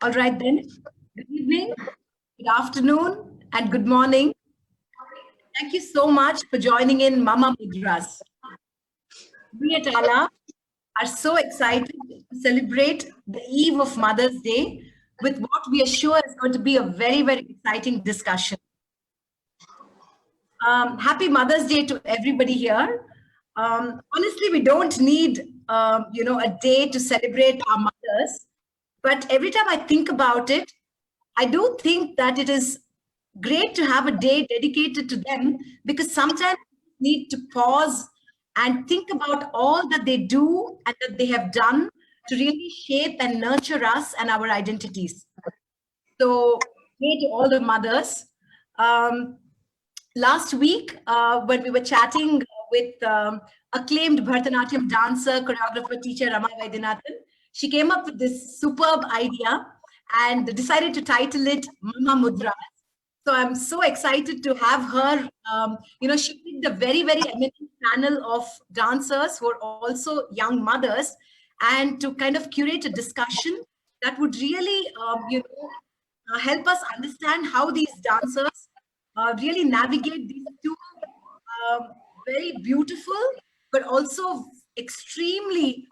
All right then. Good evening, good afternoon, and good morning. Thank you so much for joining in Mumma Mudras. We at ALA are so excited to celebrate the eve of Mother's Day with what we are sure is going to be a very, very exciting discussion. Happy Mother's Day to everybody here. Honestly, we don't need, a day to celebrate our mothers. But every time I think about it, I do think that it is great to have a day dedicated to them, because sometimes we need to pause and think about all that they do and that they have done to really shape and nurture us and our identities. So, hey to all the mothers. Last week, when we were chatting with acclaimed Bharatanatyam dancer, choreographer, teacher Rama Vaidyanathan, she came up with this superb idea and decided to title it Mumma Mudras. So I'm so excited to have her. She picked a very, very eminent panel of dancers who are also young mothers, and to kind of curate a discussion that would really, help us understand how these dancers really navigate these two very beautiful, but also extremely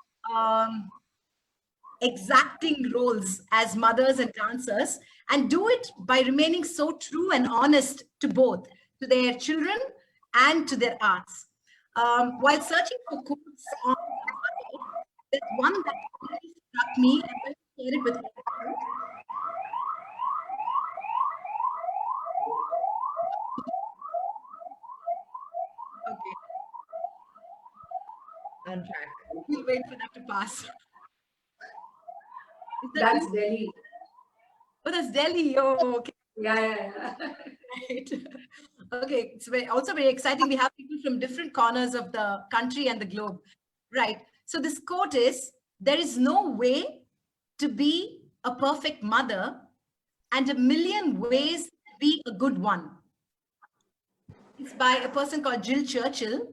exacting roles as mothers and dancers, and do it by remaining so true and honest to both, to their children and to their arts. While searching for quotes on there's one that really struck me, and I'm going to share it with you. Okay, On track. we'll wait for that to pass. That's Delhi. Oh, that's Delhi. Oh, okay. Yeah. Right. Okay, it's also very exciting. We have people from different corners of the country and the globe. Right. So this quote is, there is no way to be a perfect mother and a million ways to be a good one. It's by a person called Jill Churchill.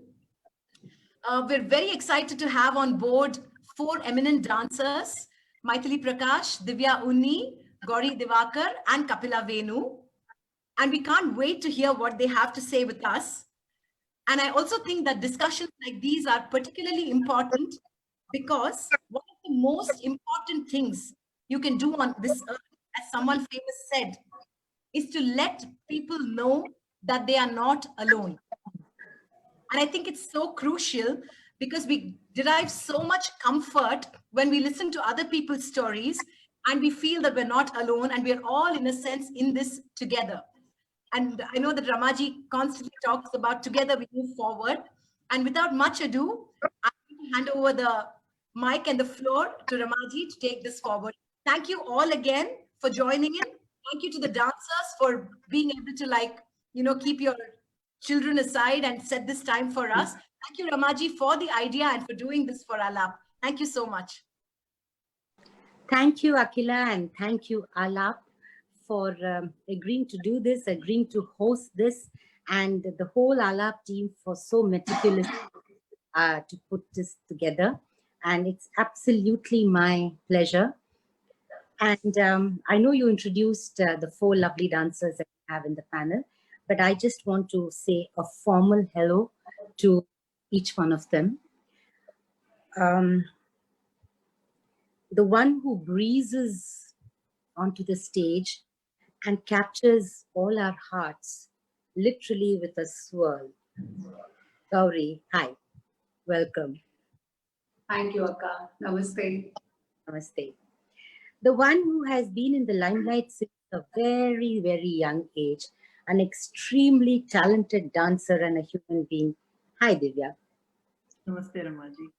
We're very excited to have on board 4 eminent dancers, Maithili Prakash, Divya Unni, Gauri Divakar, and Kapila Venu. And we can't wait to hear what they have to say with us. And I also think that discussions like these are particularly important because one of the most important things you can do on this earth, as someone famous said, is to let people know that they are not alone. And I think it's so crucial because we derive so much comfort when we listen to other people's stories and we feel that we're not alone and we're all, in a sense, in this together. And I know that Ramaji constantly talks about together we move forward. And without much ado, I'm going to hand over the mic and the floor to Ramaji to take this forward. Thank you all again for joining in. Thank you to the dancers for being able to keep your children aside and set this time for us. Thank you, Ramaji, for the idea and for doing this for Alap. Thank you so much. Thank you, Akila, and thank you, Alap, for agreeing to do this, agreeing to host this, and the whole Alap team for so meticulous to put this together. And it's absolutely my pleasure. And I know you introduced the 4 lovely dancers that we have in the panel, but I just want to say a formal hello to each one of them. The one who breezes onto the stage and captures all our hearts, literally with a swirl. Gauri, hi, welcome. Thank you, Akka. Namaste. Namaste. The one who has been in the limelight since a very, very young age, an extremely talented dancer and a human being. Hi, Divya. Namaste, Ramaji.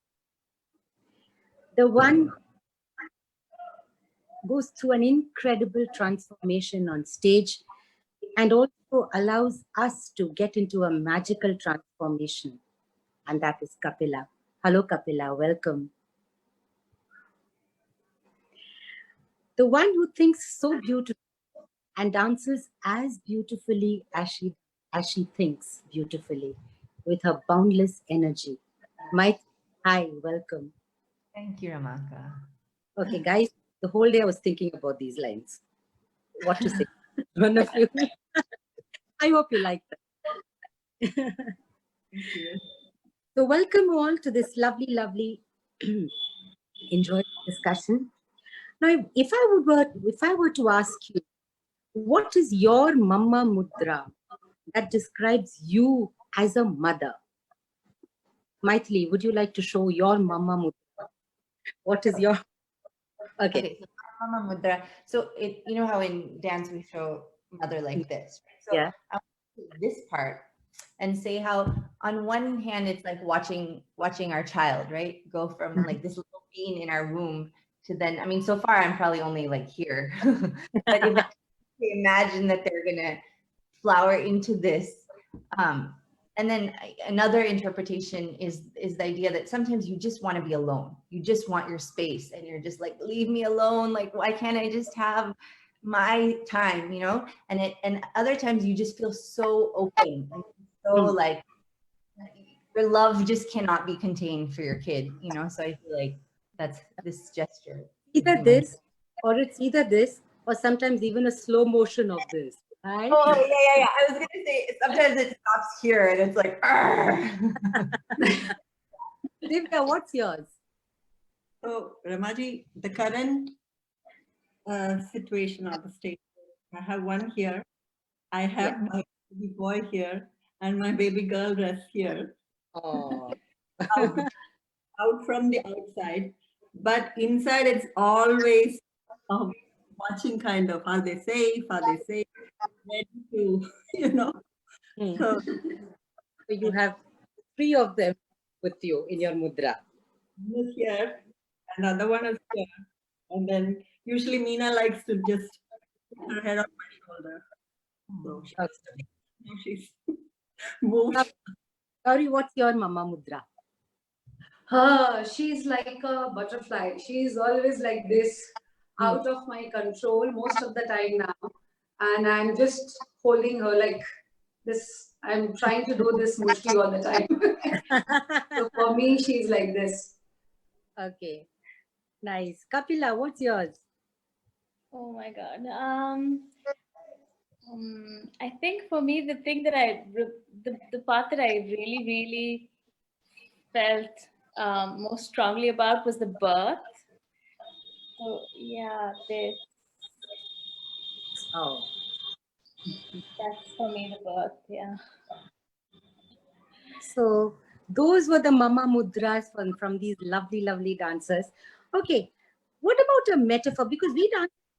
The one goes through an incredible transformation on stage and also allows us to get into a magical transformation. And that is Kapila. Hello, Kapila. Welcome. The one who thinks so beautifully and dances as beautifully as she thinks beautifully, with her boundless energy. Hi, welcome. Thank you, Ramaka. Okay, guys, The whole day I was thinking about these lines. What to say? One of you. I hope you like that. Thank you. So welcome all to this lovely, lovely, enjoyable discussion. Now, if I were to ask you, what is your Mumma Mudra that describes you as a mother? Maithili, would you like to show your Mumma Mudra? What is your... Okay. Okay, so Mama Mudra. So you know how in dance we show mother like this, right? So Yeah. I want to do this part and say how on one hand it's like watching our child, right? Go from like this little bean in our womb to then, I mean, so far I'm probably only like here, but if we imagine that they're gonna flower into this, and then another interpretation is the idea that sometimes you just want to be alone. You just want your space and you're just like, leave me alone. Like, why can't I just have my time, you know? And other times you just feel so open and so like your love just cannot be contained for your kid, you know? So I feel like that's this gesture. Either this, or it's either this, or sometimes even a slow motion of this. Right? Oh, yeah. I was going to say, sometimes it stops here and it's like, Divya, what's yours? So, Ramaji, the current situation or the state, I have one here. I have my baby boy here and my baby girl dress here. Oh. out from the outside, but inside it's always watching kind of, are they safe? Are they safe? Ready to, you know. So you have 3 of them with you in your mudra. one is here, another one is here, and then usually Meena likes to just put her head on my shoulder. So she's moved. Gauri, what's your Mama Mudra? She's like a butterfly. She's always like this, out of my control most of the time now. And I'm just holding her like this. I'm trying to do this mushti all the time. So for me, she's like this. Okay, nice. Kapila, what's yours? Oh my God. I think for me, the thing that the part that I really, really felt most strongly about was the birth. So yeah, Oh, that's for me the birth. Yeah. so those were the Mama Mudras from these lovely, lovely dancers. Okay, what about a metaphor? Because we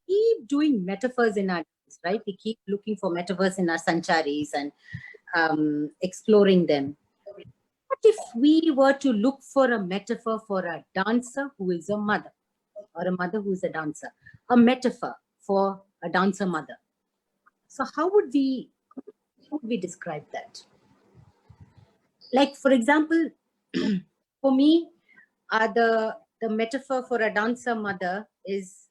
keep doing metaphors in our dance, right? We keep looking for metaphors in our sancharis and exploring them. What if we were to look for a metaphor for a dancer who is a mother, or a mother who is a dancer? A metaphor for a dancer mother. So how would we describe that? Like, for example, for me, the metaphor for a dancer mother is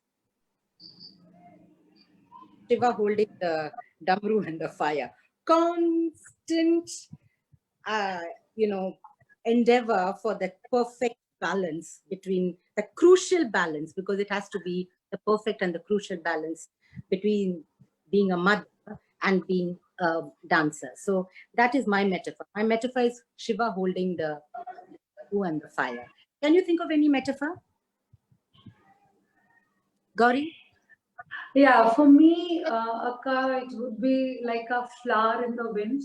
Shiva holding the damru and the fire. Constant, endeavor for that perfect balance between the crucial balance, because it has to be the perfect and the crucial balance between being a mother and being a dancer. So that is my metaphor. My metaphor is Shiva holding the damru and the fire. Can you think of any metaphor? Gauri? Yeah, for me, Akka, it would be like a flower in the wind.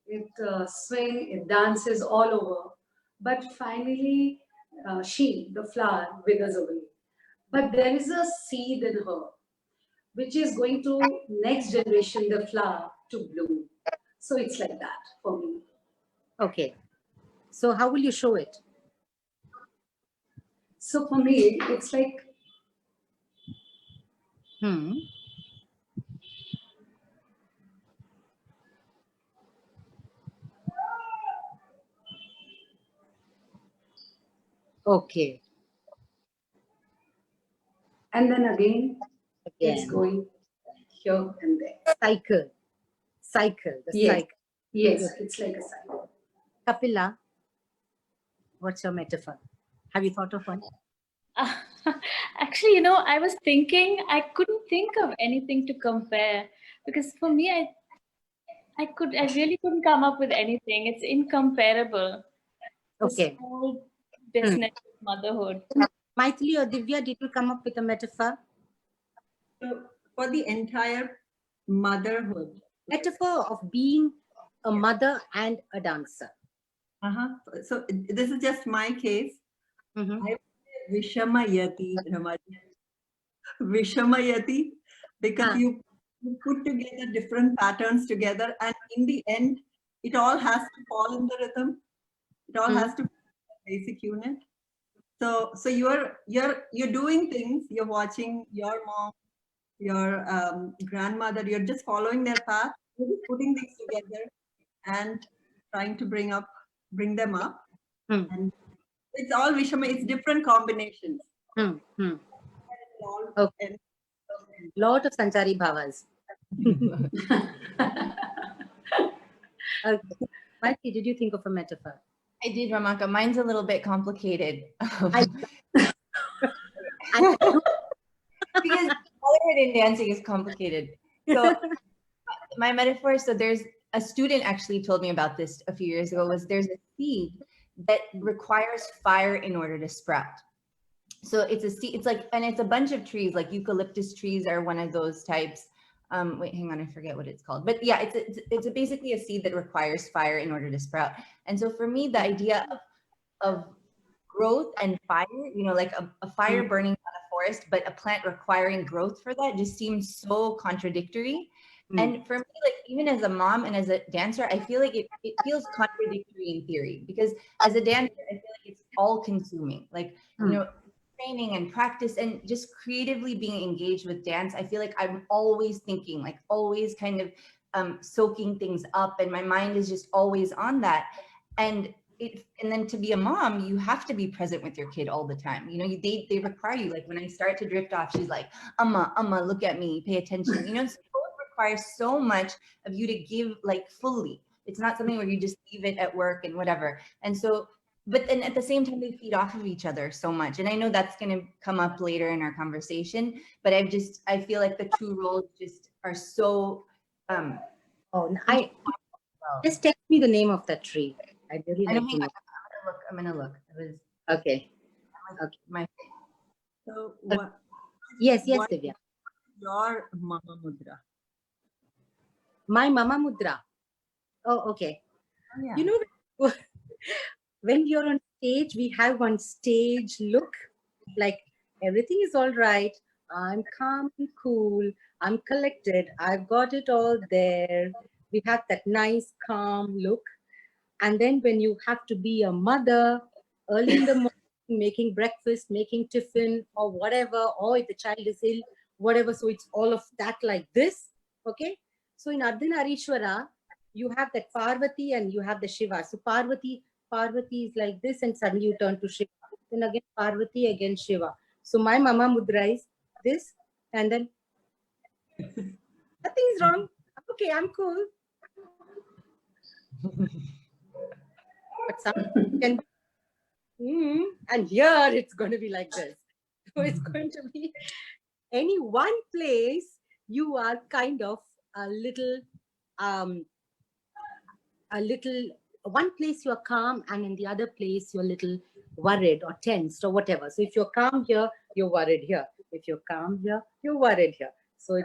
It swings, it dances all over. But finally, the flower, withers away. But there is a seed in her, which is going to next generation, the flower, to bloom. So it's like that for me. Okay. So how will you show it? So for me, it's like, Okay. and then again, it's going here and there. Cycle. Yes. Cycle. Yes, it's like a cycle. Kapila, what's your metaphor? Have you thought of one? Actually, I was thinking, I couldn't think of anything to compare because for me, I really couldn't come up with anything. It's incomparable. This Okay. whole business of motherhood. Maithili or Divya, did you come up with a metaphor? So for the entire motherhood. Metaphor of being a mother and a dancer. So this is just my case. Mhm. I would say Vishamayati, Ramaji. Vishamayati, because you put together different patterns together, and in the end, it all has to fall in the rhythm. It all has to be a basic unit. So you're doing things. You're watching your mom, your grandmother. You're just following their path. You're just putting things together and trying to bring them up. And it's all Vishama. It's different combinations. Okay. Lot of Sanchari Bhavas. Okay. Maithili, did you think of a metaphor? I did, Ramaka. Mine's a little bit complicated. Because motherhood and dancing is complicated. So my metaphor, so there's a student actually told me about this a few years ago, was there's a seed that requires fire in order to sprout. So it's a seed, it's like, and it's a bunch of trees, like eucalyptus trees are one of those types. Wait, hang on, I forget what it's called. But yeah, it's basically a seed that requires fire in order to sprout. And so for me, the idea of growth and fire, like a fire burning on a forest, but a plant requiring growth for that just seems so contradictory. And for me, like even as a mom and as a dancer, I feel like it feels contradictory in theory, because as a dancer, I feel like it's all consuming, like, training and practice and just creatively being engaged with dance. I feel like I'm always thinking, like always kind of soaking things up, and my mind is just always on that. And then to be a mom, you have to be present with your kid all the time. They require you. Like when I start to drift off, she's like, Amma, look at me, pay attention. So both require so much of you to give, like fully. It's not something where you just leave it at work and whatever. And so, but then at the same time, they feed off of each other so much. And I know that's going to come up later in our conversation, but I feel like the two roles just are so, just text me the name of that tree. I'd really like to know. I'm gonna look. It was okay. So what? Yes, Divya. Your Mumma Mudra. My Mumma Mudra. Oh, okay. Oh, yeah. When you're on stage, we have one stage look, like everything is all right. I'm calm and cool. I'm collected. I've got it all there. We have that nice, calm look. And then when you have to be a mother, early in the morning, making breakfast, making tiffin or whatever, or if the child is ill, whatever. So it's all of that like this. Okay. So in Ardhanarishwara, you have that Parvati and you have the Shiva. So Parvati is like this, and suddenly you turn to Shiva. Then again Parvati, again Shiva. So my Mumma Mudra is this, and then nothing is wrong. Okay, I'm cool. But some can and here it's going to be like this. So it's going to be any one place you are kind of a little one place you're calm, and in the other place you're a little worried or tensed or whatever. So if you're calm here, you're worried here. If you're calm here, you're worried here. So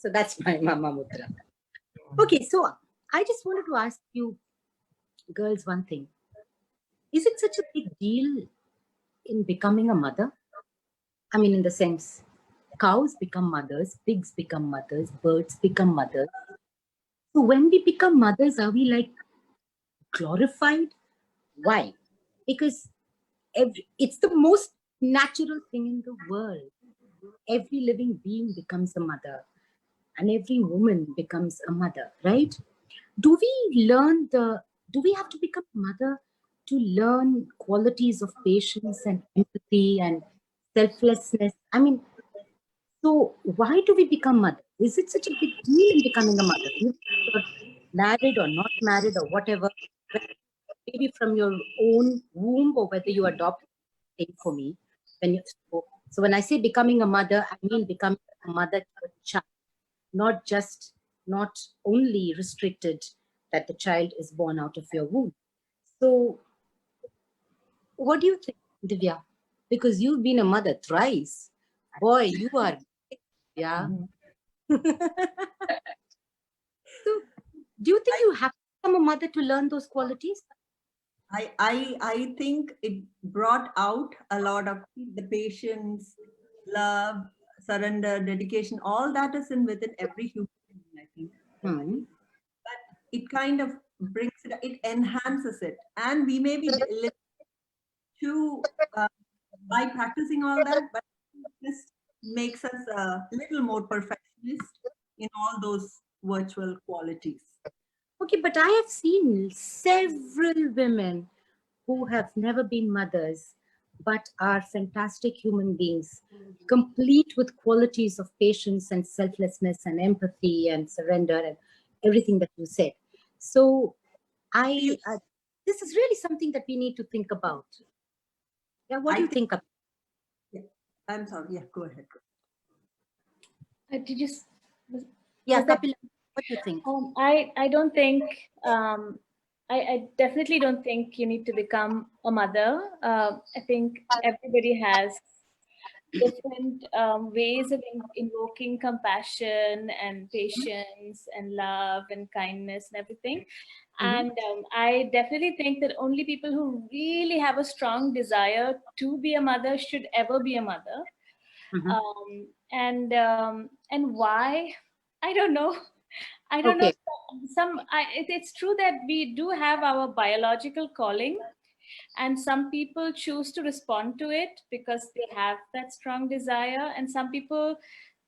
that's my Mumma Mudra. Okay, so I just wanted to ask you girls one thing. Is it such a big deal in becoming a mother? I mean, in the sense, cows become mothers, pigs become mothers, birds become mothers. So when we become mothers, are we like glorified? Why? Because it's the most natural thing in the world. Every living being becomes a mother, and every woman becomes a mother, right? Do we have to become a mother to learn qualities of patience and empathy and selflessness? I mean, so why do we become mother? Is it such a big deal in becoming a mother? If you're married or not married or whatever, maybe from your own womb or whether you adopt, same for me. So when I say becoming a mother, I mean becoming a mother to a child, not only restricted that the child is born out of your womb. So what do you think, Divya? Because you've been a mother thrice. Boy, you are, yeah. So do you think you have to become a mother to learn those qualities? I think it brought out a lot of the patience, love, surrender, dedication, all that is in within every human being, I think. Hmm. It kind of brings it enhances it. And we may be a little too, by practicing all that, but it just makes us a little more perfectionist in all those virtual qualities. Okay, but I have seen several women who have never been mothers, but are fantastic human beings, complete with qualities of patience and selflessness and empathy and surrender and everything that you said. So this is really something that we need to think about. Yeah, what do you think of? Yeah, I'm sorry. Yeah, go ahead. Did you? Was, Yeah, was that- Kapila, what do you think? I don't think I definitely don't think you need to become a mother. I think everybody has different ways of invoking compassion and patience and love and kindness and everything. And I definitely think that only people who really have a strong desire to be a mother should ever be a mother. And why? I don't know. I don't know. Okay. It's true that we do have our biological calling, and some people choose to respond to it because they have that strong desire, and some people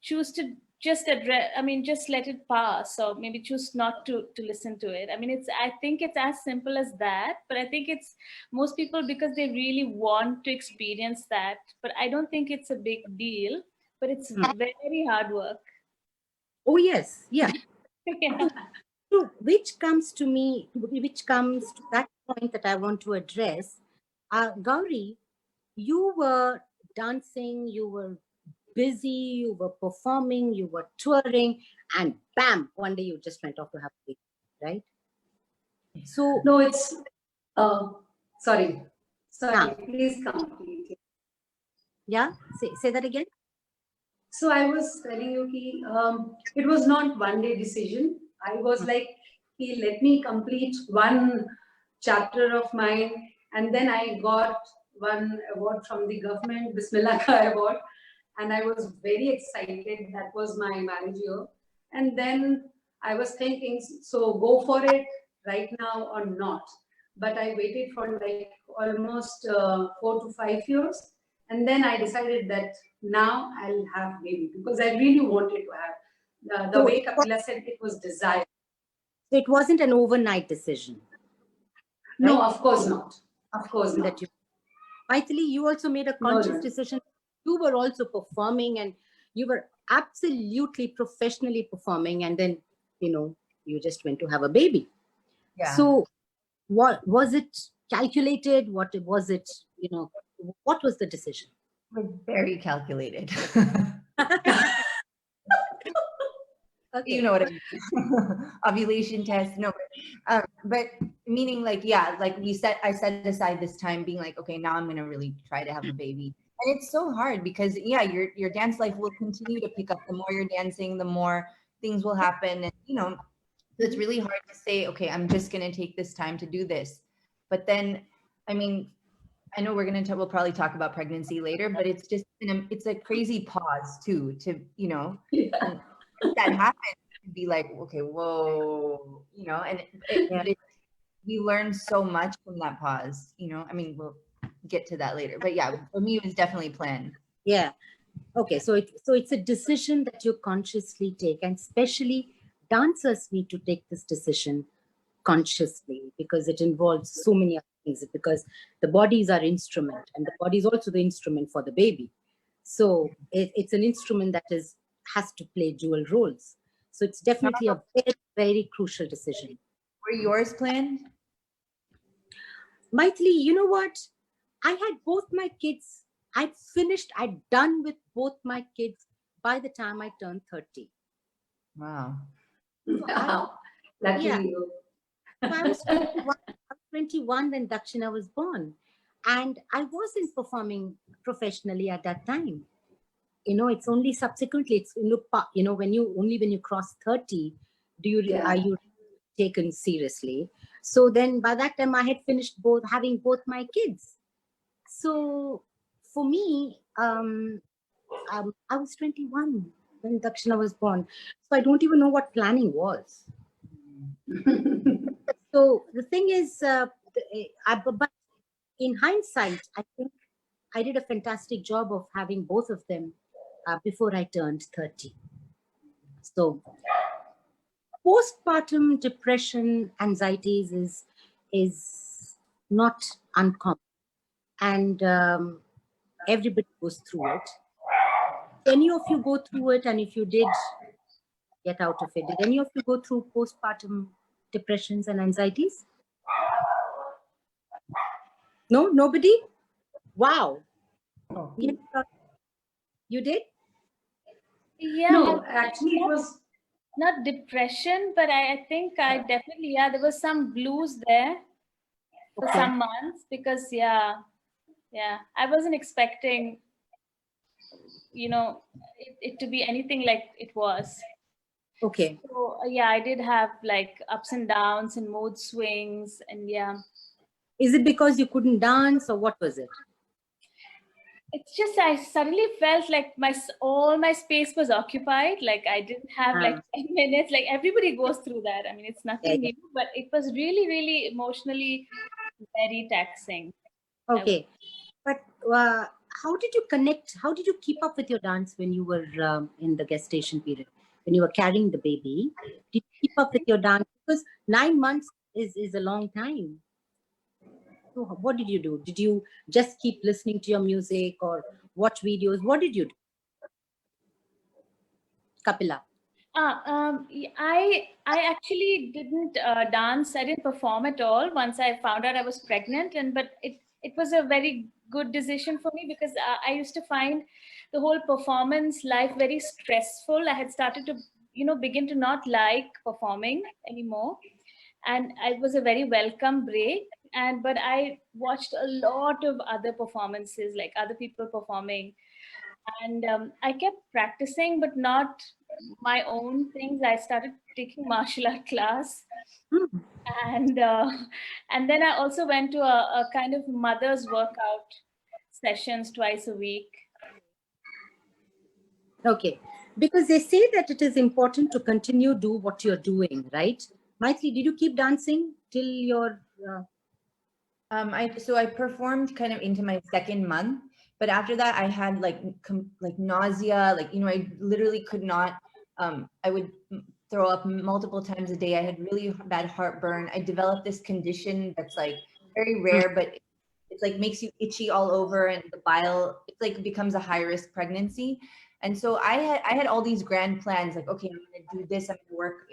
choose to just just let it pass, or maybe choose not to listen to it. I think it's as simple as that, but I think it's most people because they really want to experience that. But I don't think it's a big deal, but it's very hard work. Oh, yes. Yeah. Yeah. So, which comes to that point that I want to address. Gauri, you were dancing, you were busy, you were performing, you were touring, and bam, one day you just went off to have a baby, right? So, No, it's sorry. Yeah. Please complete. Yeah, say that again. So I was telling you, it was not one day decision. I was like, let me complete one chapter of mine, and then I got one award from the government, Bismillah Ka award, and I was very excited. That was my marriage year, and then I was thinking, so go for it right now or not. But I waited for like almost 4 to 5 years, and then I decided that now I'll have baby because I really wanted to have. The way Kapila said, it was desire. So it wasn't an overnight decision. No, right? of course not. Of course not. Maithili, you also made a conscious decision. You were also performing, and you were absolutely professionally performing, and then you just went to have a baby. Yeah. So what was it calculated? What was it? What was the decision? It was very calculated. Okay. You know what I mean? Ovulation test, no, but meaning like, yeah, like I set aside this time being like, okay, now I'm going to really try to have a baby. And it's so hard because your dance life will continue to pick up. The more you're dancing, the more things will happen. And, so it's really hard to say, okay, I'm just going to take this time to do this. But then, I know we'll probably talk about pregnancy later, but it's just, it's a crazy pause too, to, if that happens, to be like, okay, whoa, and we learn so much from that pause, we'll get to that later, but yeah, for me, it was definitely planned. Yeah. Okay. So it's a decision that you consciously take, and especially dancers need to take this decision consciously because it involves so many other things, because the bodies are instrument, and the body is also the instrument for the baby. So it's an instrument that has to play dual roles. So it's definitely a very, very crucial decision. Were yours planned? Maithili, you know what? I had both my kids I'd finished, I'd done with both my kids by the time I turned 30. Wow. Wow. Lucky Yeah. you. So I was 21 when Dakshina was born. And I wasn't performing professionally at that time. It's only subsequently, it's, when you cross 30, Yeah. are you taken seriously? So then by that time I had finished having both my kids. So for me, I was 21 when Dakshina was born. So I don't even know what planning was. So the thing is, but in hindsight, I think I did a fantastic job of having both of them before I turned 30. So postpartum depression, anxieties is not uncommon, and everybody goes through it. Any of you go through it, and if you did get out of it, did any of you go through postpartum depressions and anxieties? No, nobody. Wow. Oh. Yes, you did? Yeah, No, actually it was not depression, but I think I definitely, there was some blues there for Okay. some months because I wasn't expecting, it to be anything like it was. Okay. So I did have like ups and downs and mood swings, and Is it because you couldn't dance, or what was it? it's just I suddenly felt like all my space was occupied. Like I didn't have like 10 minutes. Like everybody goes through that. I mean, it's nothing new, but it was really, really emotionally very taxing. Okay. But how did you connect? How did you keep up with your dance when you were in the gestation period? When you were carrying the baby, did you keep up with your dance? Because 9 months is a long time. So what did you do? Did you just keep listening to your music or watch videos? What did you do? Kapila. I actually didn't dance. I didn't perform at all once I found out I was pregnant, but it was a very good decision for me because I used to find the whole performance life very stressful. I had started to begin to not like performing anymore, and it was a very welcome break. But I watched a lot of other performances, like other people performing, and I kept practicing, but not my own things. I started taking martial art class, and then I also went to a kind of mother's workout sessions twice a week. Okay. Because they say that it is important to continue do what you're doing, right? Maitri, did you keep dancing till your... I performed kind of into my second month, but after that I had like nausea, I literally could not. I would throw up multiple times a day. I had really bad heartburn. I developed this condition that's like very rare, but it's like makes you itchy all over, and the bile, it's like becomes a high risk pregnancy. And so I had all these grand plans, like, okay, I'm gonna do this, I'm gonna work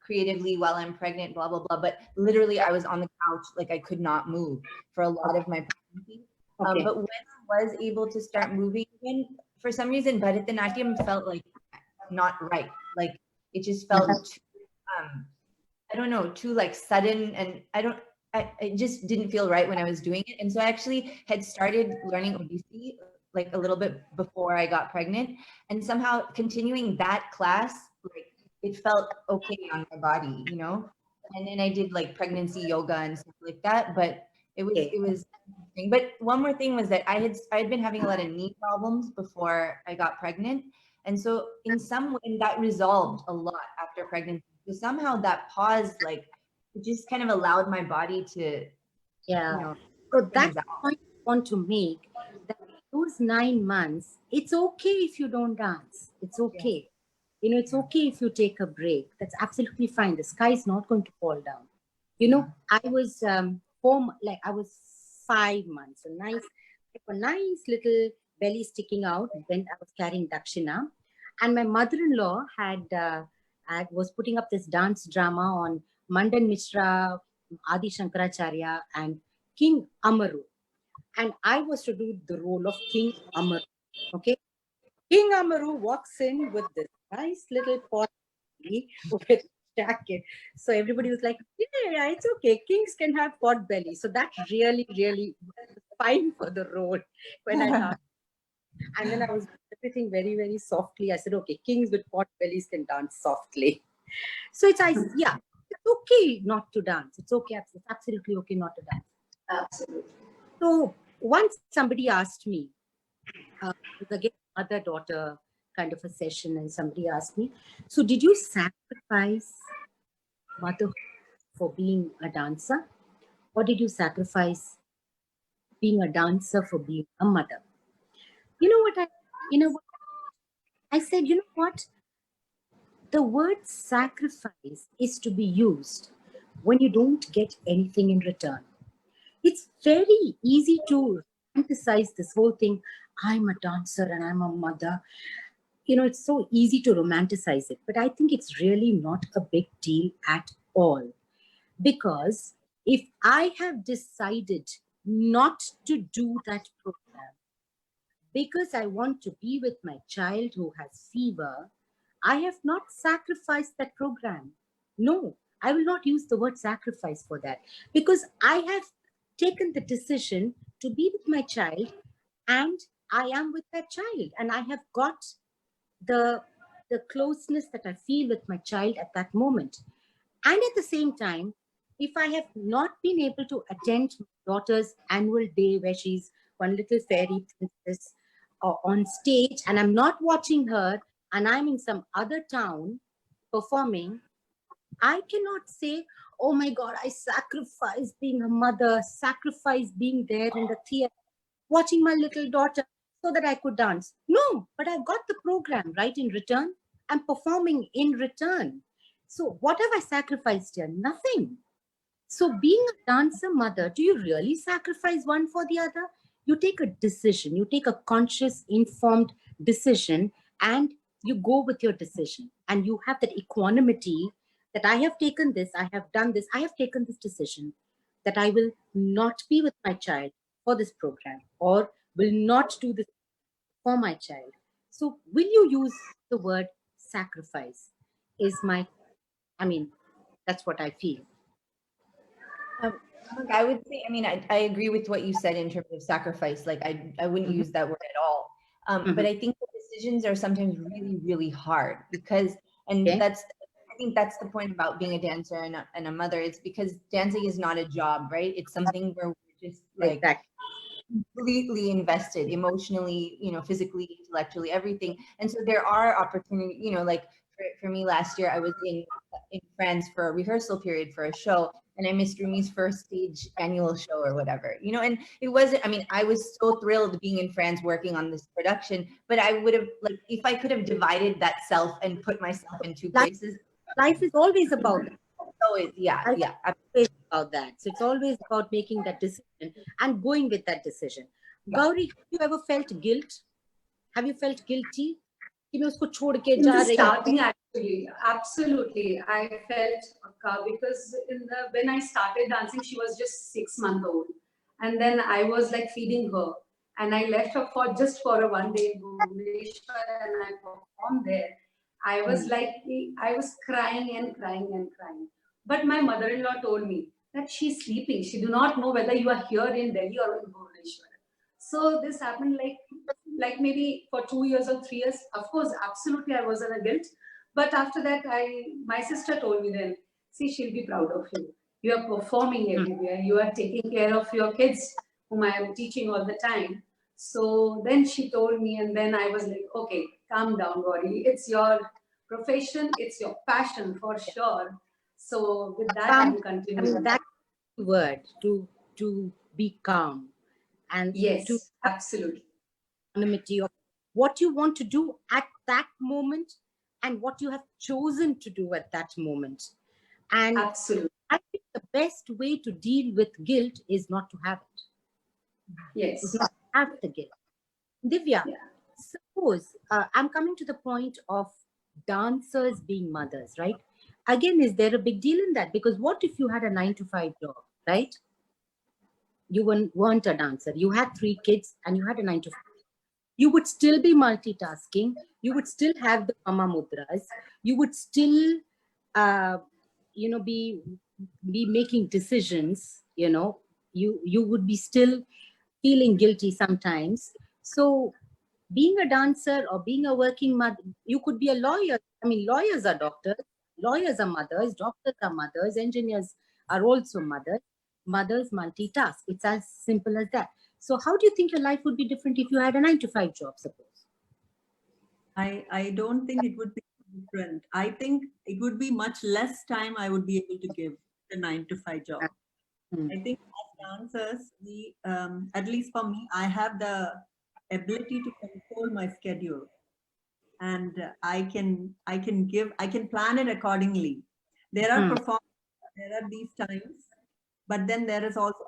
creatively while I'm pregnant, blah, blah, blah. But literally I was on the couch, like I could not move for a lot of my pregnancy. Okay. But when I was able to start moving again, for some reason, Bharatanatyam felt like not right. Like it just felt too, I don't know, too like sudden, and it just didn't feel right when I was doing it. And so I actually had started learning Odissi like a little bit before I got pregnant, and somehow continuing that class, like it felt okay on my body, and then I did like pregnancy yoga and stuff like that, but it was interesting. But one more thing was that I had been having a lot of knee problems before I got pregnant, and so in some way that resolved a lot after pregnancy. So somehow that pause, like it just kind of allowed my body to So that's the point I want to make, that those 9 months, it's okay if you don't dance. It's okay. It's okay if you take a break. That's absolutely fine. The sky is not going to fall down. I was I was 5 months, a nice little belly sticking out when I was carrying Dakshina. And my mother-in-law was putting up this dance drama on Mandan Mishra, Adi Shankaracharya, and King Amaru. And I was to do the role of King Amaru. Okay. King Amaru walks in with this nice little pot with jacket. So everybody was like, yeah, it's okay. Kings can have pot belly. So that really, really was fine for the role when I asked. And then I was doing everything very, very softly. I said, okay, kings with pot bellies can dance softly. So yeah, it's okay not to dance. It's okay. It's absolutely okay not to dance. Absolutely. So once somebody asked me, it was again mother-daughter kind of a session, and somebody asked me, so did you sacrifice motherhood for being a dancer? Or did you sacrifice being a dancer for being a mother? You know what I said, you know what? The word sacrifice is to be used when you don't get anything in return. It's very easy to romanticize this whole thing. I'm a dancer and I'm a mother. You know, it's so easy to romanticize it, but I think it's really not a big deal at all. Because if I have decided not to do that program because I want to be with my child who has fever, I have not sacrificed that program. No, I will not use the word sacrifice for that, because I have taken the decision to be with my child, and I am with that child, and I have got the closeness that I feel with my child at that moment. And at the same time, if I have not been able to attend my daughter's annual day where she's one little fairy princess on stage, and I'm not watching her, and I'm in some other town performing, I cannot say, oh my God, I sacrificed being a mother, sacrificed being there in the theater, watching my little daughter so that I could dance. No, but I've got the program right in return. I'm performing in return. So what have I sacrificed here? Nothing. So being a dancer mother, do you really sacrifice one for the other? You take a decision, you take a conscious, informed decision, and you go with your decision. And you have that equanimity that I have taken this, I have done this, I have taken this decision that I will not be with my child for this program, or will not do this for my child. So will you use the word sacrifice? That's what I feel. Look, I would say, I mean, I agree with what you said in terms of sacrifice. Like, I wouldn't use that word at all. But I think the decisions are sometimes really, really hard because, and Okay. I think that's the point about being a dancer and a mother. It's because dancing is not a job, right? It's something where we're just like Exactly. completely invested emotionally, physically, intellectually, everything. And so there are opportunities, like for me last year, I was in France for a rehearsal period for a show, and I missed Rumi's first stage annual show or whatever, and it wasn't, I mean, I was so thrilled being in France working on this production, but I would have, like, if I could have divided that self and put myself in two places. Life is always about that. Always, yeah. Always about that. So it's always about making that decision and going with that decision. Gauri, have you ever felt guilt? Have you felt guilty? कि मैं उसको छोड़ के In जा the रही हूँ? starting, actually, absolutely, I felt because when I started dancing, she was just 6 months old, and then I was like feeding her, and I left her just for a 1 day in Bhubaneswar, and I performed there. I was I was crying and crying and crying. But my mother-in-law told me that she's sleeping. She do not know whether you are here in Delhi or in Bhubaneswar. So this happened like maybe for 2 years or 3 years. Of course, absolutely, I was in a guilt. But after that, my sister told me then, see, she'll be proud of you. You are performing everywhere. You are taking care of your kids, whom I am teaching all the time. So then she told me, and then I was like, okay, calm down, Gauri. It's your profession. It's your passion for sure. So with that, I'm continuing. That word to be calm and Yes, to absolutely. equanimity of what you want to do at that moment and what you have chosen to do at that moment. And Absolutely. I think the best way to deal with guilt is not to have it. Yes. Is not to have the guilt. Divya, Yeah. suppose I'm coming to the point of dancers being mothers, right? Again, is there a big deal in that? Because what if you had a 9-to-5 job, right? you weren't a dancer, you had 3 kids and you had a 9 to 5, you would still be multitasking. You would still have the Mumma Mudras. You would still, be making decisions. You would be still feeling guilty sometimes. So, being a dancer or being a working mother, you could be a lawyer. I mean, lawyers are doctors, lawyers are mothers, doctors are mothers, engineers are also mothers. Mothers multitask. It's as simple as that. So how do you think your life would be different if you had a 9 to 5 job, suppose? I don't think it would be different. I think it would be much less time I would be able to give the 9 to 5 job. I think as dancers, we, at least for me, I have the ability to control my schedule, and I can plan it accordingly. There are there are these times, but then there is also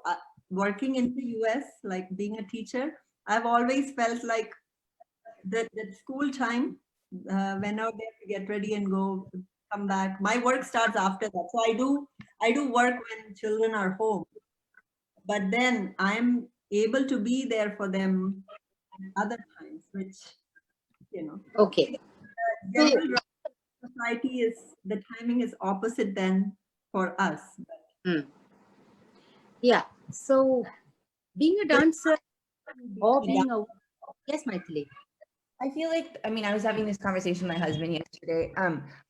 working in the US, like being a teacher. I've always felt like that school time, whenever they have to get ready and go, come back, my work starts after that. So I do work when children are home, but then I'm able to be there for them at other times, which, Okay. general society is, the timing is opposite than for us. Yeah. So being a dancer or being a, yes, Maithili. I feel like, I mean, I was having this conversation with my husband yesterday.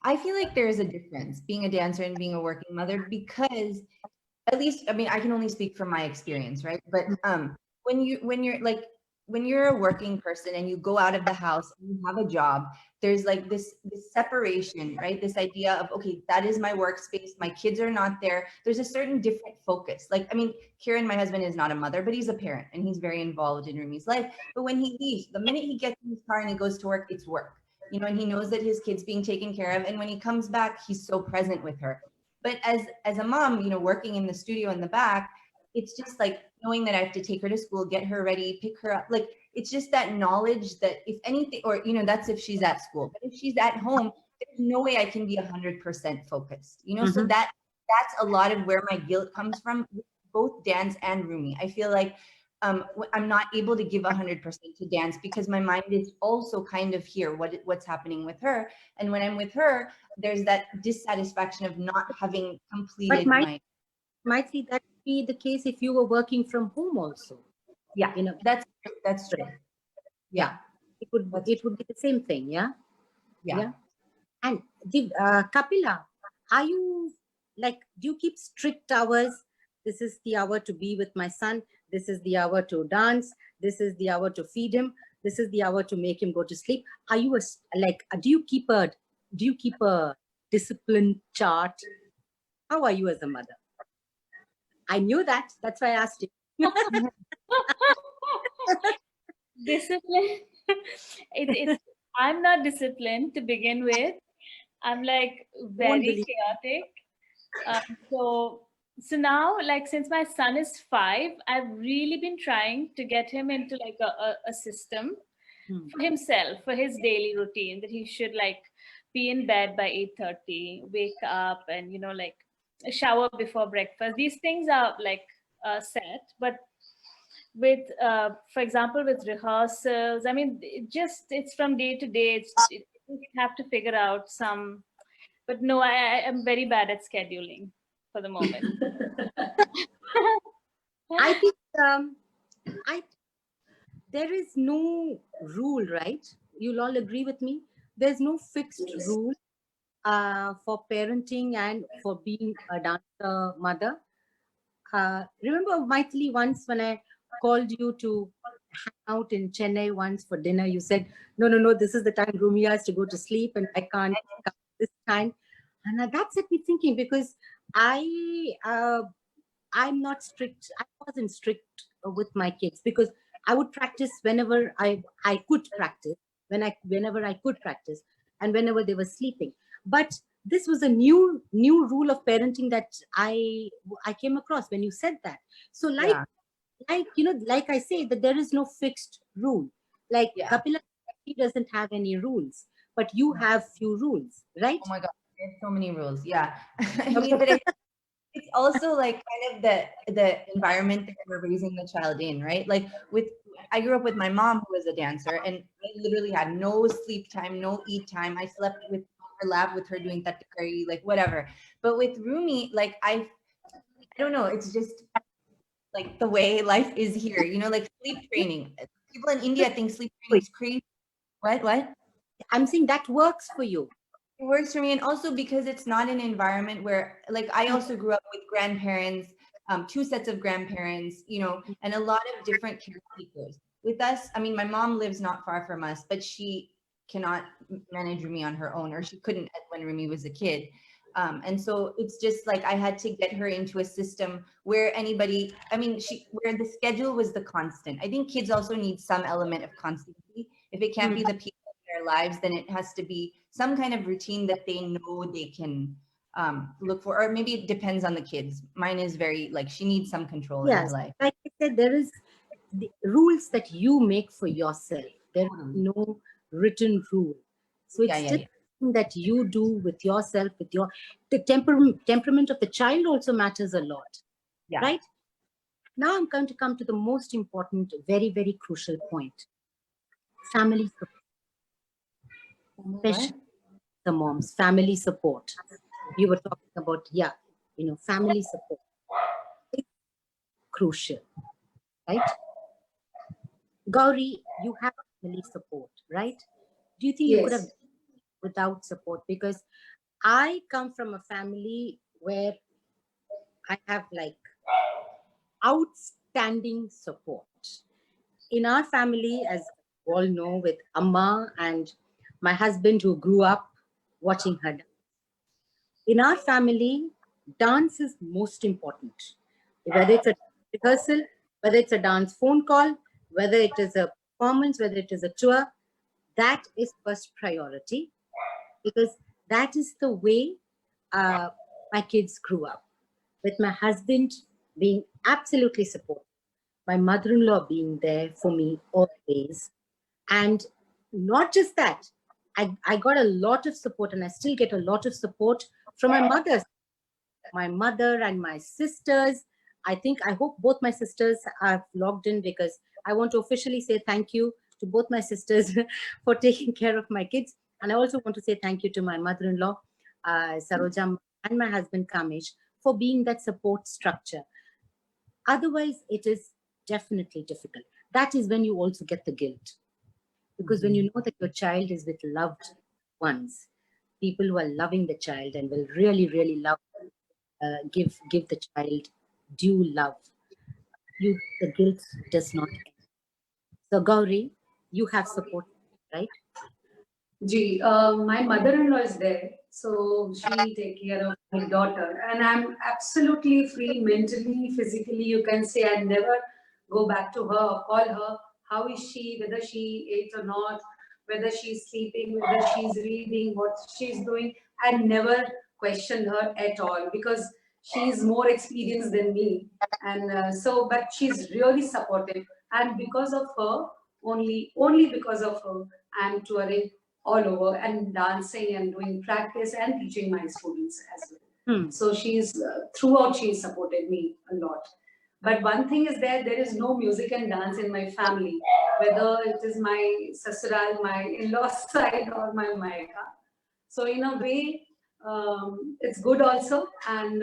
I feel like there is a difference being a dancer and being a working mother, because at least, I mean, I can only speak from my experience, right? But when you're a working person and you go out of the house and you have a job, there's like this separation, right? This idea of, okay, that is my workspace. My kids are not there. There's a certain different focus. Like, I mean, Kieran, my husband, is not a mother, but he's a parent and he's very involved in Rumi's life. But when he leaves, the minute he gets in his car and he goes to work, it's work, and he knows that his kid's being taken care of. And when he comes back, he's so present with her. But as a mom, working in the studio in the back, it's just like knowing that I have to take her to school, get her ready, pick her up. Like, it's just that knowledge that if anything, or, that's if she's at school, but if she's at home, there's no way I can be 100% focused, so that's a lot of where my guilt comes from, with both dance and Rumi. I feel like I'm not able to give 100% to dance because my mind is also kind of here, what's happening with her. And when I'm with her, there's that dissatisfaction of not having completed But might be that be the case if you were working from home also. Yeah, that's true. Yeah, it would be the same thing. Yeah. And Kapila, are you like, do you keep strict hours? This is the hour to be with my son. This is the hour to dance. This is the hour to feed him. This is the hour to make him go to sleep. Are you do you keep a discipline chart? How are you as a mother? I knew that. That's why I asked you. Discipline. I'm not disciplined to begin with. I'm like very chaotic. So now, like, since my son is 5, I've really been trying to get him into like a system for himself, for his daily routine, that he should like be in bed by 8:30, wake up, and like shower before breakfast. These things are like set, but with for example, with rehearsals, I mean, it's from day to day. You have to figure out some, but no, I am very bad at scheduling for the moment. I think there is no rule, right? You'll all agree with me. There's no fixed rule for parenting and for being a dancer mother. Remember, Maithili, once when I called you to hang out in Chennai once for dinner, you said, no, this is the time Rumi has to go to sleep and I can't come this time. And that set me thinking, because I'm not strict. I wasn't strict with my kids because I would practice whenever I could practice, whenever I could practice, and whenever they were sleeping. But this was a new rule of parenting that I came across when you said that. So like I say, that there is no fixed rule. Like Kapila, he doesn't have any rules, but you have few rules, right? Oh my God, there's so many rules. Yeah. I mean, but it's also like kind of the environment that we're raising the child in, right? Like I grew up with my mom who was a dancer, and I literally had no sleep time, no eat time. I slept with her lap with her doing tatkari, like whatever. But with Rumi, like I don't know, it's just like the way life is here, like sleep training. People in India think sleep training is crazy. What? I'm saying that works for you. It works for me, and also because it's not an environment where, like, I also grew up with grandparents, 2 sets of grandparents, and a lot of different caretakers. With us, I mean, my mom lives not far from us, but she cannot manage Rumi on her own, or she couldn't when Rumi was a kid. And so it's just like I had to get her into a system where where the schedule was the constant. I think kids also need some element of constancy. If it can't be the people in their lives, then it has to be some kind of routine that they know they can look for, or maybe it depends on the kids. Mine is very, like, she needs some control in her Yes, life. like I said, there is the rules that you make for yourself. There is no written rule. So it's Yeah. just something that you do with yourself, with the temperament of the child also matters a lot. Yeah. Right? Now I'm going to come to the most important, very, very crucial point. Family support. Especially the moms, family support. You were talking about, family support. It's crucial, right? Gauri, you have family support, right? Do you think you could have Yes. done it without support? Because I come from a family where I have like outstanding support. In our family, as you all know, with Amma and my husband who grew up watching her dance. In our family, dance is most important. Whether it's a rehearsal, whether it's a dance phone call, whether it is a performance, whether it is a tour, that is first priority, because that is the way my kids grew up. With my husband being absolutely supportive, my mother-in-law being there for me always. And not just that, I got a lot of support, and I still get a lot of support from my mother and my sisters. I hope both my sisters are logged in, because I want to officially say thank you to both my sisters for taking care of my kids. And I also want to say thank you to my mother-in-law, Sarojam, and my husband, Kamesh, for being that support structure. Otherwise, it is definitely difficult. That is when you also get the guilt. Because when you know that your child is with loved ones, people who are loving the child and will really, really love, give the child due love, the guilt does not end. So Gauri, you have support, right? My mother-in-law is there, so she take care of my daughter, and I'm absolutely free mentally, physically. You can say I never go back to her or call her. How is she? Whether she ate or not? Whether she's sleeping? Whether she's reading? What she's doing? I never question her at all, because she's more experienced than me, and but she's really supportive, and because of her, only because of her, I'm touring all over and dancing and doing practice and teaching my students as well. So she's throughout she's supported me a lot. But one thing is there is no music and dance in my family, whether it is my sasural, my in-laws side, or my maika. So in a way, it's good also, and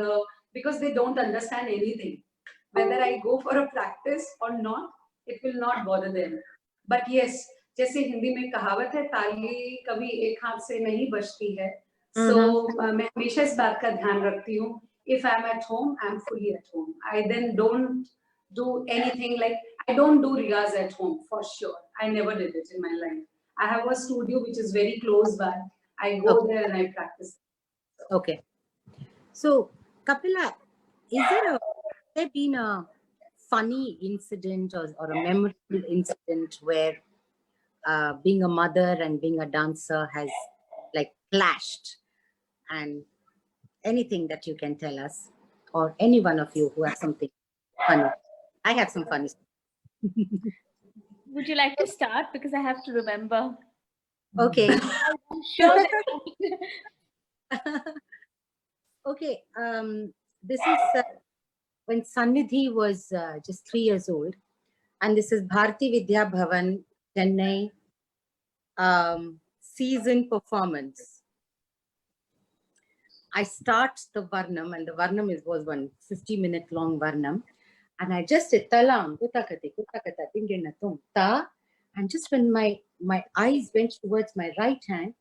because they don't understand anything, whether I go for a practice or not, it will not bother them. But yes, जैसे हिंदी में कहावत है, ताली कभी एक हाथ से नहीं बजती है. So मैं हमेशा इस बात का ध्यान रखती हूँ. If I'm at home, I'm fully at home. I then don't do anything, like I don't do riyaz at home for sure. I never did it in my life. I have a studio which is very close by. I go there and I practice. Okay. So, Kapila, has there been a funny incident or a memorable incident where being a mother and being a dancer has like clashed? And anything that you can tell us, or any one of you who have something funny? I have some funny. Would you like to start? Because I have to remember. Okay. I'm sure that Okay. this is when Sannidhi was just 3 years old. And this is Bharati Vidya Bhavan, Chennai season performance. I start the Varnam, and the Varnam was one 50-minute long Varnam. And I just said, Talam, kutakate, kutakata, tingenatum, ta. And just when my eyes went towards my right hand,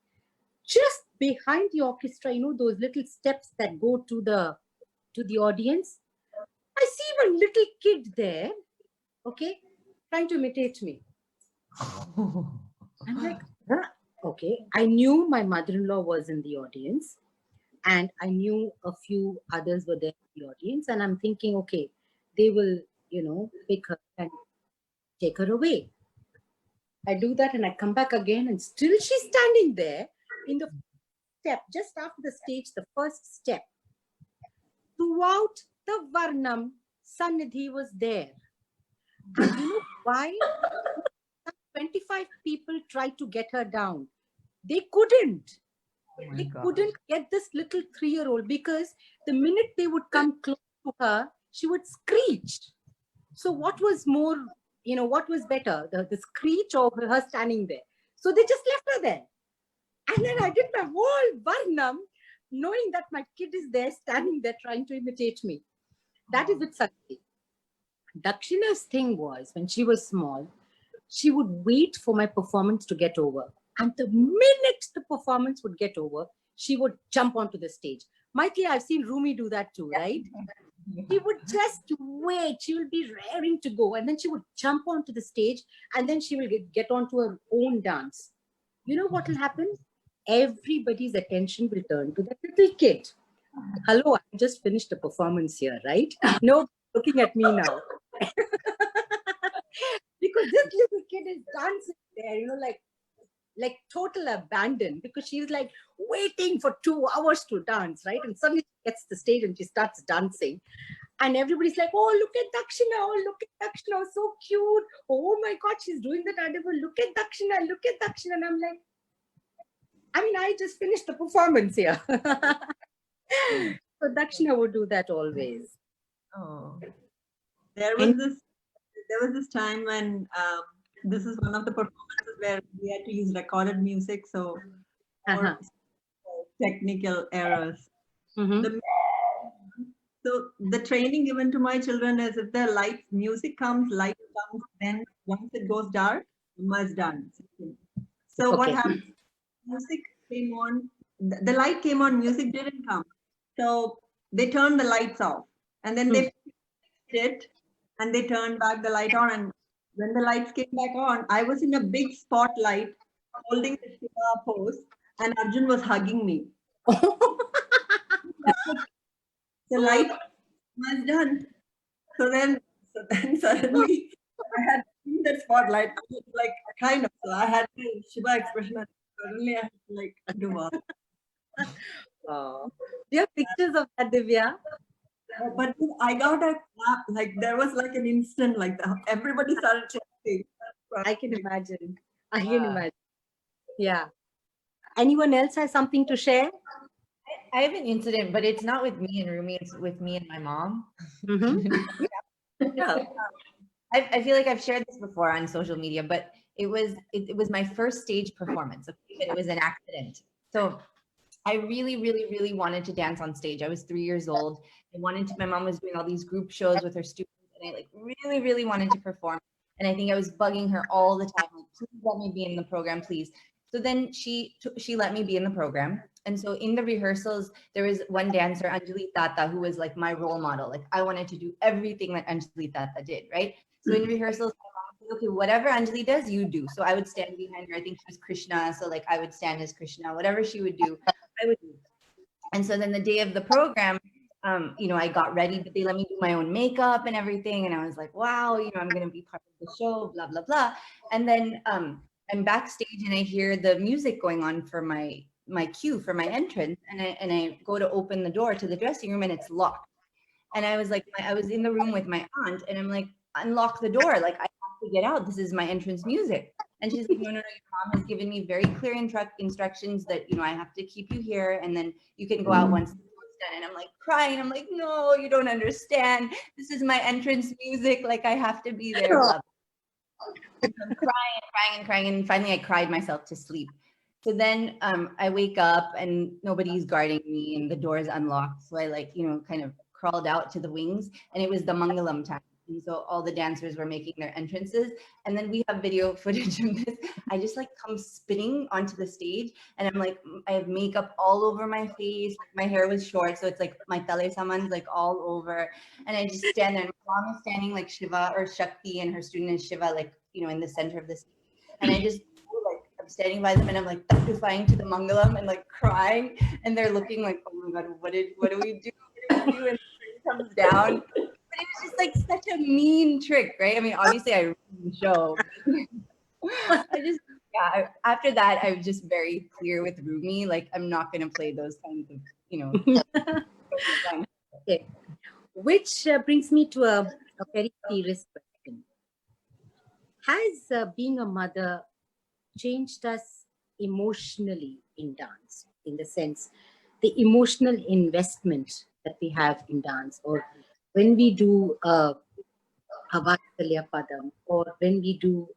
just behind the orchestra, you know, those little steps that go to the audience, I see one little kid there, okay, trying to imitate me. I'm like, huh? Okay. I knew my mother-in-law was in the audience, and I knew a few others were there in the audience, and I'm thinking, okay, they will, you know, pick her and take her away. I do that and I come back again, and still she's standing there in the step, just after the stage, the first step. Throughout the Varnam, Sannidhi was there. And you know why? 25 people tried to get her down. They couldn't. They couldn't get this little 3-year-old, because the minute they would come close to her, she would screech. So what was more, you know, what was better, the screech or her standing there? So they just left her there. And then I did my whole Varnam, knowing that my kid is there, standing there, trying to imitate me. That is with Sakti. Dakshina's thing was, when she was small, she would wait for my performance to get over. And the minute the performance would get over, she would jump onto the stage. Mikey, I've seen Rumi do that too, right? She would just wait. She will be raring to go. And then she would jump onto the stage, and then she will get onto her own dance. You know what will happen? Everybody's attention will turn to that little kid. Hello, I just finished a performance here, right? No, looking at me now. Because this little kid is dancing there, you know, like total abandon, because she's like waiting for 2 hours to dance, right? And suddenly she gets the stage and she starts dancing. And everybody's like, oh, look at Dakshina. Oh, look at Dakshina. So cute. Oh my God, she's doing that. Look at Dakshina. Look at Dakshina. And I'm like, I mean, I just finished the performance here. So Dakshina would do that always. Oh, there was this time when this is one of the performances where we had to use recorded music, so for technical errors. So the training given to my children is, if the light comes, then once it goes dark, you must dance. So what happened? Music came on, the light came on, music didn't come. So they turned the lights off, and then they fixed it, and they turned back the light on. And when the lights came back on, I was in a big spotlight holding the Shiva pose, and Arjun was hugging me. The light was done. So then suddenly I had seen that spotlight, like kind of. So I had the Shiva expression, and suddenly I had to like do all. Oh. Do you have pictures of that, Divya? But I got a clap, like there was like an instant, like everybody started clapping. I can imagine. I can imagine. Yeah. Anyone else has something to share? I have an incident, but it's not with me and Rumi, it's with me and my mom. Yeah. I feel like I've shared this before on social media, but it was my first stage performance. Okay, it was an accident. So I really, really, really wanted to dance on stage. I was 3 years old. My mom was doing all these group shows with her students, and I like really, really wanted to perform. And I think I was bugging her all the time, like, please let me be in the program, please. So then she let me be in the program. And so in the rehearsals, there was one dancer, Anjali Tata, who was like my role model. Like I wanted to do everything that Anjali Tata did, right? So in rehearsals, my mom would say, okay, whatever Anjali does, you do. So I would stand behind her. I think she was Krishna. So like I would stand as Krishna, whatever she would do, I would do. And so then the day of the program, you know, I got ready, but they let me do my own makeup and everything. And I was like, wow, you know, I'm going to be part of the show, blah, blah, blah. And then I'm backstage and I hear the music going on for my cue for my entrance. And I go to open the door to the dressing room and it's locked. And I was like, I was in the room with my aunt and I'm like, unlock the door. Like I have to get out. This is my entrance music. And she's like, no, your mom has given me very clear instructions that, you know, I have to keep you here. And then you can go out once the door done. And I'm like crying. I'm like, no, you don't understand. This is my entrance music. Like I have to be there. Blah, I'm crying and crying and crying. And finally I cried myself to sleep. So then I wake up and nobody's guarding me and the door is unlocked. So I like, kind of crawled out to the wings and it was the Mangalam time. And so all the dancers were making their entrances. And then we have video footage of this. I just like come spinning onto the stage and I'm like, I have makeup all over my face. My hair was short. So it's like my tale saman's like all over. And I just stand there and my mom is standing like Shiva or Shakti and her student is Shiva, like, in the center of the stage. And I just I'm standing by them and I'm like testifying to the Mangalam and like crying and they're looking like, oh my God, what do we do? What do we do? And the curtain comes down. But it was just like such a mean trick, right? I mean, obviously I ruined the show. After that, I was just very clear with Rumi, like I'm not going to play those kinds of, Okay. Which brings me to a very serious question. Has being a mother changed us emotionally in dance, in the sense, the emotional investment that we have in dance, or when we do Havatsalya Padam, or when we do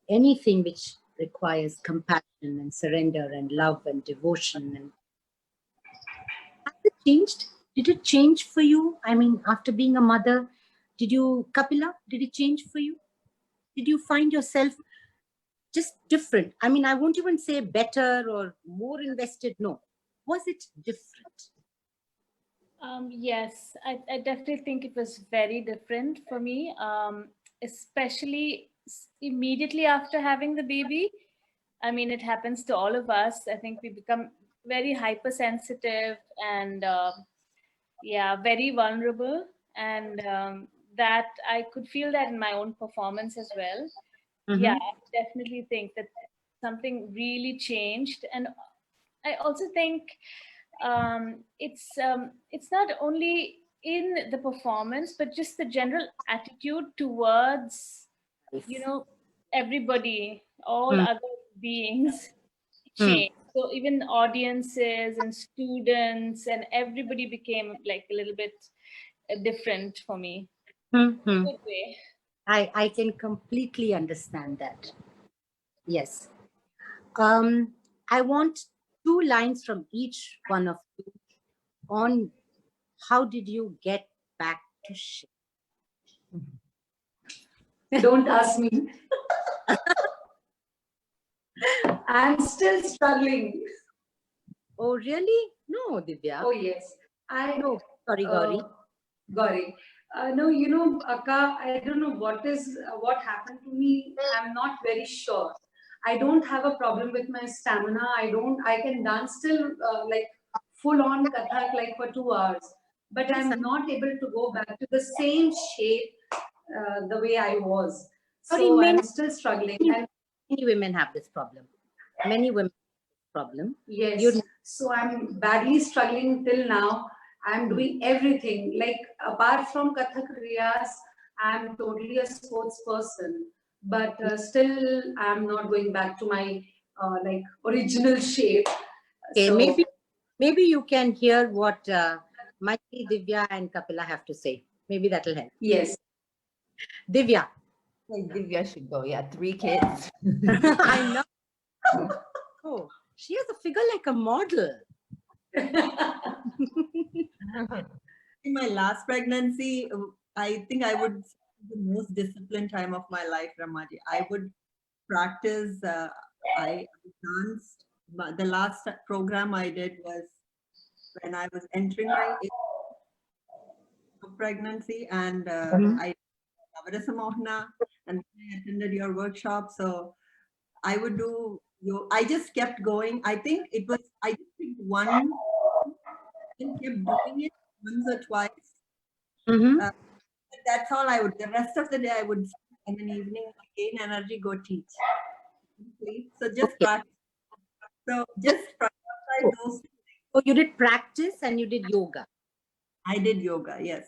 anything which requires compassion and surrender and love and devotion, and has it changed? Did it change for you? I mean, after being a mother, Kapila, did it change for you? Did you find yourself just different? I mean, I won't even say better or more invested. No. Was it different? Yes, I definitely think it was very different for me, especially immediately after having the baby. I mean, it happens to all of us. I think we become very hypersensitive and, very vulnerable. And that I could feel that in my own performance as well. Mm-hmm. Yeah, I definitely think that something really changed. And I also think it's not only in the performance, but just the general attitude towards, everybody, all other beings changed. So even audiences and students and everybody became like a little bit different for me. Mm-hmm. Good way. I can completely understand that. Yes. I want 2 lines from each one of you on how did you get back to shape? Don't ask me. I'm still struggling. Oh, really? No, Divya. Oh, yes. No, sorry, Gauri. Gauri. No, Akka, I don't know what happened to me. I'm not very sure. I don't have a problem with my stamina. I can dance still like full on Kathak like for 2 hours. But I'm not able to go back to the same shape the way I was. Sorry, So I'm still struggling. And many women have this problem. Many women have this problem. yes, so I'm badly struggling till now. I'm doing everything. Like apart from Kathak Riyas, I'm totally a sports person. But still, I'm not going back to my like original shape. Okay, So maybe you can hear what Maiti, Divya, and Kapila have to say. Maybe that'll help. yes, Divya. Like Divya should go. Yeah, 3 kids. I know. Oh, she has a figure like a model. In my last pregnancy, I think I would say the most disciplined time of my life, Ramaji. I would practice. I danced. The last program I did was when I was entering my 8th of pregnancy, and I Navarasa Mohana, and I attended your workshop. So I would do. I just kept going. I think it was. I just picked one and kept doing it once or twice. Mm-hmm. That's all I would. The rest of the day I would, and then evening gain energy, go teach. So just practice. So just prioritize those. So you did practice and you did yoga. I did yoga, yes.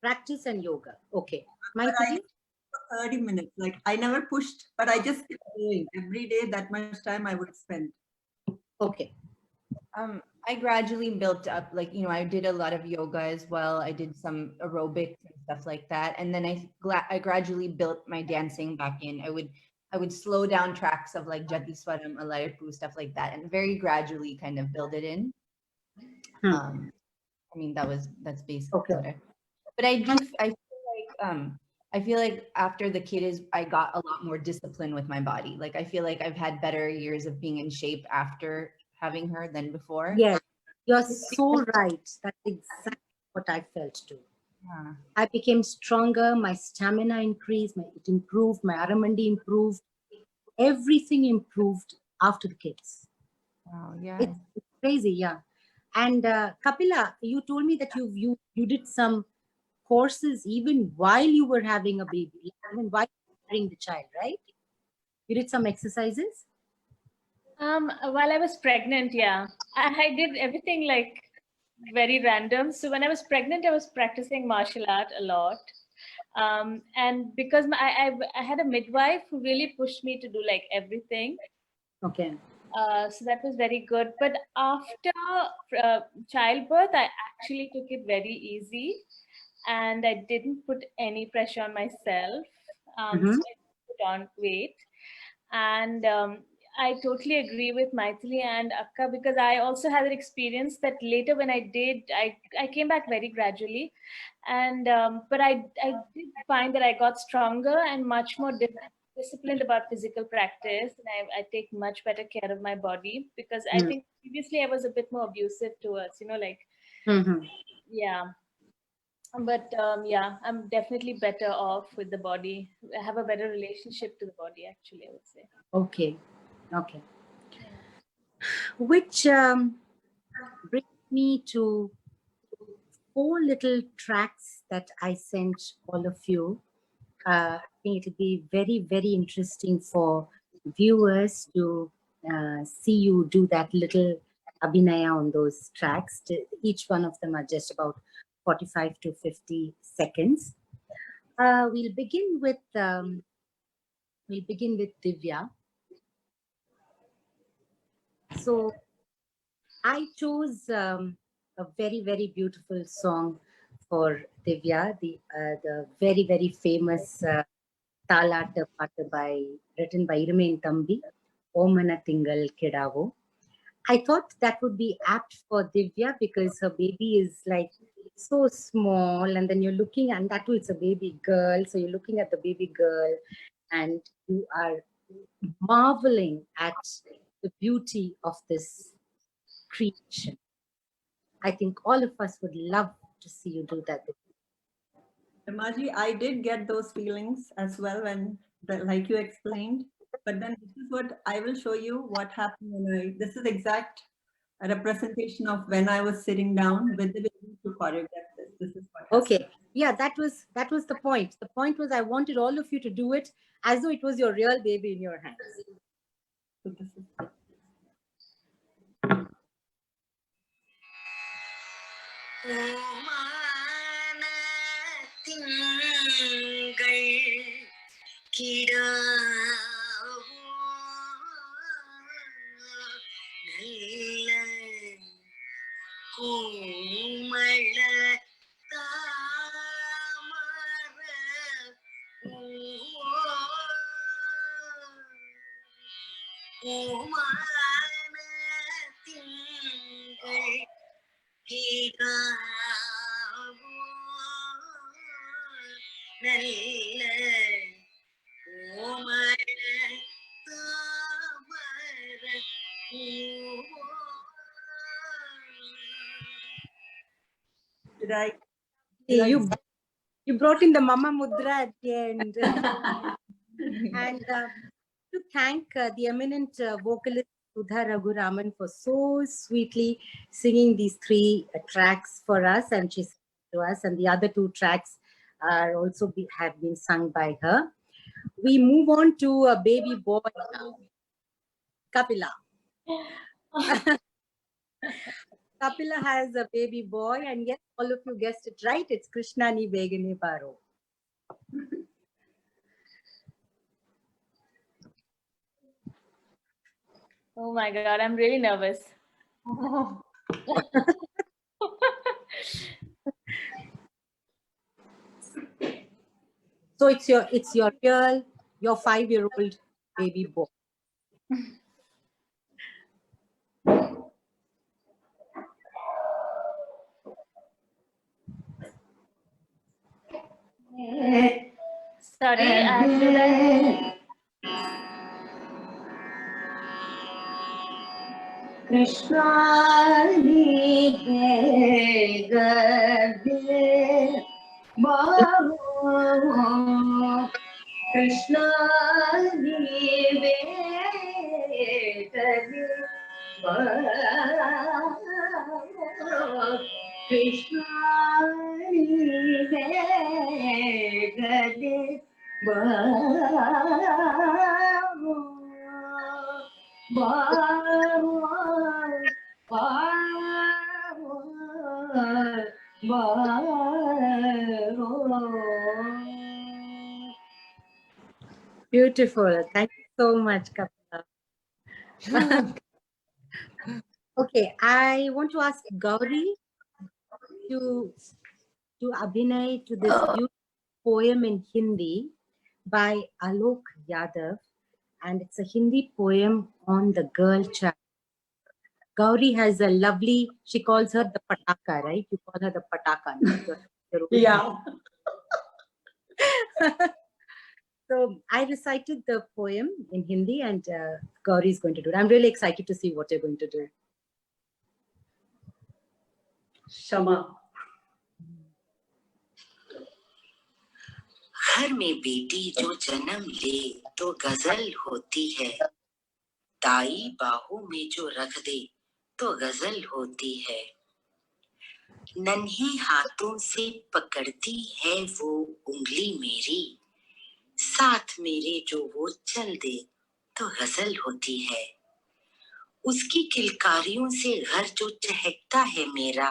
Practice and yoga. Okay. But I did for 30 minutes. Like I never pushed, but I just kept going every day. That much time I would spend. Okay. I gradually built up, like, I did a lot of yoga as well. I did some aerobics and stuff like that. And then I gradually built my dancing back in. I would slow down tracks of like Jati Swaram, Alayappu, stuff like that, and very gradually kind of build it in. I mean, that's basically Okay. what but I feel like after the kid I got a lot more discipline with my body. Like I feel like I've had better years of being in shape after having her than before. Yes, you're so right. That's exactly what I felt too. Yeah. I became stronger, my stamina increased, it improved, my aramandi improved, everything improved after the kids. Wow, yeah. It's crazy, yeah. And Kapila, you told me that you did some courses even while you were having a baby, even while you were carrying the child, right? You did some exercises? While I was pregnant, yeah, I did everything like very random. So when I was pregnant, I was practicing martial art a lot. And because I had a midwife who really pushed me to do like everything. Okay. So that was very good. But after childbirth, I actually took it very easy, and I didn't put any pressure on myself. So I put on weight. And I totally agree with Maithili and Akka, because I also had an experience that later when I came back very gradually. And but I did find that I got stronger and much more disciplined about physical practice, and I take much better care of my body, because I think previously I was a bit more abusive towards, yeah. But yeah, I'm definitely better off with the body. I have a better relationship to the body, actually, I would say. Okay. Which brings me to 4 little tracks that I sent all of you. I think it'll be very, very interesting for viewers to see you do that little abhinaya on those tracks. Each one of them are just about 45 to 50 seconds. We'll begin with Divya. So I chose a very, very beautiful song for Divya, the very, very famous Talata Paata written by Irumain Thambi, Omana Tingal Kedavo. I thought that would be apt for Divya because her baby is like so small, and then you're looking, and that too it's a baby girl. So you're looking at the baby girl and you are marveling at the beauty of this creation. I think all of us would love to see you do that. Ramaji, I did get those feelings as well like you explained. But then this is what I will show you what happened this is exact a representation of when I was sitting down with the baby to choreograph this. This is what Okay. happened. Yeah, that was the point. The point was I wanted all of you to do it as though it was your real baby in your hands. So this is did I You brought in the Mumma Mudra at the end. And to thank the eminent vocalist Sudha Raghuraman for so sweetly singing these 3 tracks for us, and she sang to us, and the other 2 tracks are also have been sung by her. We move on to a baby boy now. Kapila. Kapila has a baby boy, and yes, all of you guessed it right. It's Krishna Ni Begane Baro. Oh my God, I'm really nervous. So it's your 5-year-old baby boy. Sorry, should I? Krishna Libe Gade Bhavo Krishna Libe Gade Bhavo Krishna Libe Gade Bhavo Beautiful. Thank you so much, Kapila. Okay, I want to ask Gauri to abhinay to this beautiful poem in Hindi by Alok Yadav, and it's a Hindi poem on the girl child. Gauri has a lovely, she calls her the pataka, right? You call her the pataka. No? Yeah. So I recited the poem in Hindi, and Gauri is going to do it. I'm really excited to see what you're going to do. Shama. घर में बेटी जो जन्म ले तो गजल होती है, दाई बाहों में जो रख दे तो गजल होती है, नन्हे हाथों से पकड़ती है वो उंगली मेरी, साथ मेरे जो वो चल दे तो गजल होती है, उसकी किलकारियों से घर जो चहकता है मेरा,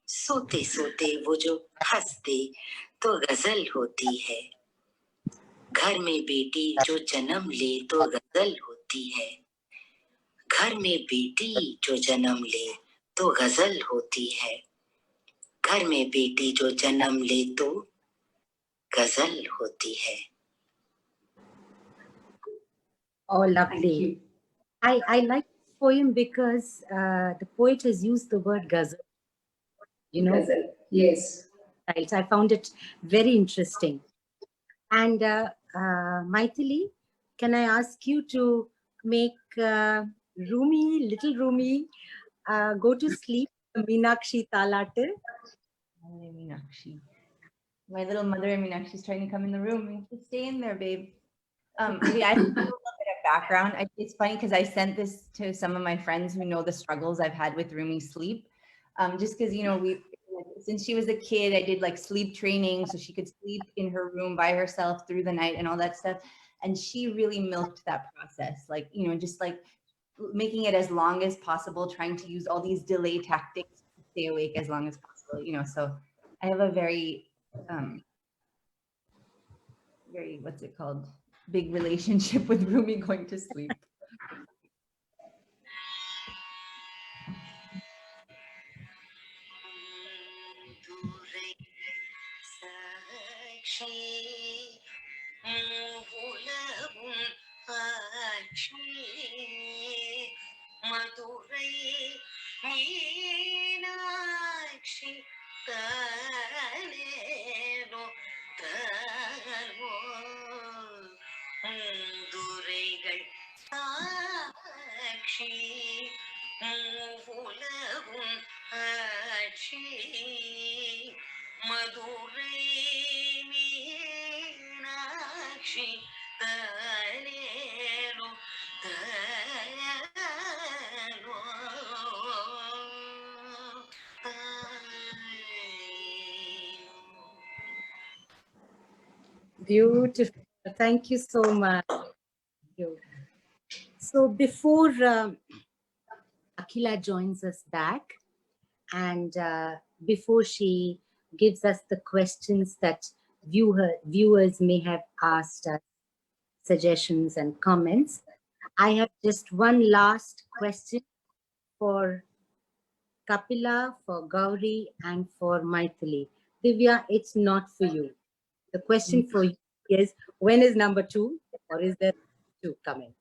सोते सोते वो जो हंस दे तो गजल होती है, घर में बेटी जो जन्म ले तो गजल होती है, घर में बेटी जो जन्म ले तो गजल होती है, घर में बेटी जो जन्म ले तो गजल होती है. Oh, lovely. I like this poem because the poet has used the word ghazal. You know, Ghazal. Yes. right? I found it very interesting. And Maithili, can I ask you to make little Rumi, go to sleep, Meenakshi Talate? Meenakshi. My little mother Meenakshi's trying to come in the room. Just stay in there, babe. Okay, I have a little bit of background. It's funny because I sent this to some of my friends who know the struggles I've had with Rumi's sleep. Just because, you know, since she was a kid, I did like sleep training so she could sleep in her room by herself through the night and all that stuff. And she really milked that process, like, you know, just like making it as long as possible, trying to use all these delay tactics to stay awake as long as possible, you know. So I have a very, what's it called? Big relationship with Rumi going to sleep. Beautiful. Thank you so much. So before Akhila joins us back, and before she gives us the questions that viewers may have asked us, suggestions and comments, I have just one last question for Kapila, for Gauri, and for Maithili. Divya, it's not for you. The question for you is, when is number 2, or is there 2 coming?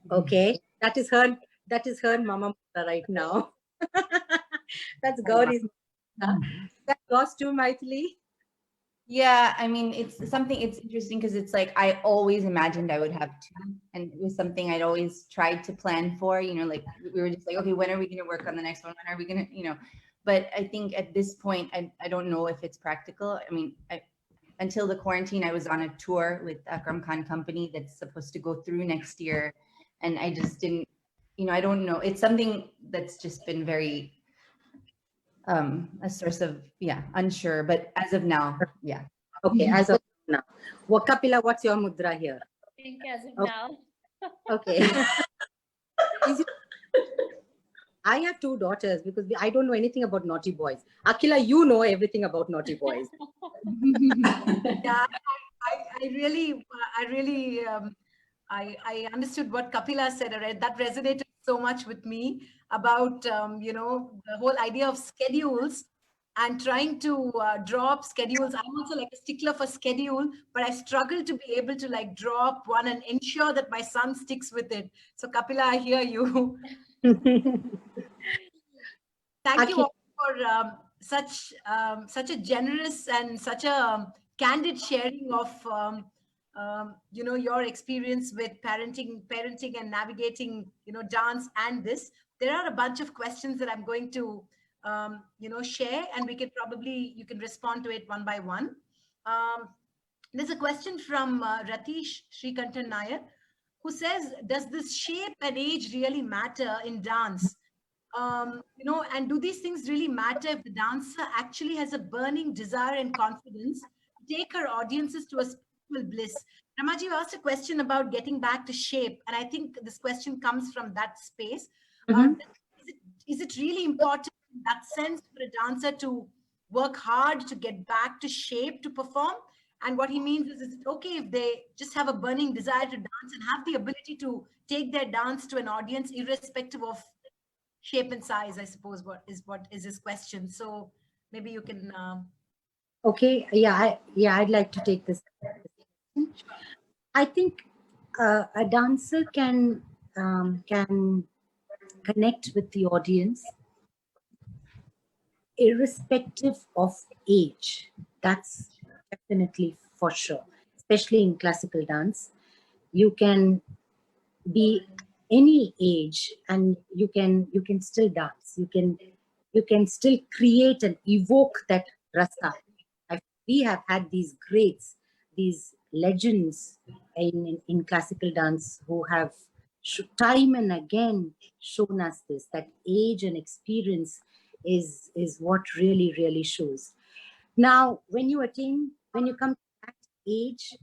Okay, that is her Mumma Mudra right now. That's Gauri's. That goes to Maithili. Yeah, I mean, it's interesting because it's like I always imagined I would have 2, and it was something I'd always tried to plan for, like we were just like, okay, when are we going to work on the next one? When are we going to, but I think at this point, I don't know if it's practical. I mean, until the quarantine, I was on a tour with Akram Khan Company that's supposed to go through next year. And I just didn't, I don't know. It's something that's just been very, a source of, unsure. But as of now, yeah. Okay, as of now. Well, Kapila, what's your mudra here? I think as of Okay. now. Okay. I have 2 daughters because I don't know anything about naughty boys. Akila, you know everything about naughty boys. Yeah, I really I understood what Kapila said. Right? That resonated so much with me about the whole idea of schedules and trying to draw up schedules. I'm also like a stickler for schedule, but I struggle to be able to like draw up one and ensure that my son sticks with it. So Kapila, I hear you. Thank you all for such a generous and such a candid sharing of your experience with parenting and navigating dance and this. There are a bunch of questions that I'm going to share, and you can respond to it one by one. There's a question from Ratish Srikantan Nair, who says, does this shape and age really matter in dance? And do these things really matter if the dancer actually has a burning desire and confidence to take her audiences to a spiritual bliss? Ramaji, you asked a question about getting back to shape, and I think this question comes from that space. Is it really important in that sense for a dancer to work hard to get back to shape to perform? And what he means is it okay if they just have a burning desire to dance and have the ability to take their dance to an audience irrespective of shape and size, I suppose, what is his question. So maybe you can Okay, I'd like to take this. I think a dancer can connect with the audience irrespective of age. That's definitely for sure, especially in classical dance. You can be any age and you can still dance. You can still create and evoke that rasa. We have had these greats, these legends in classical dance who have time and again shown us this, that age and experience is what really shows. Now, when you come to that age,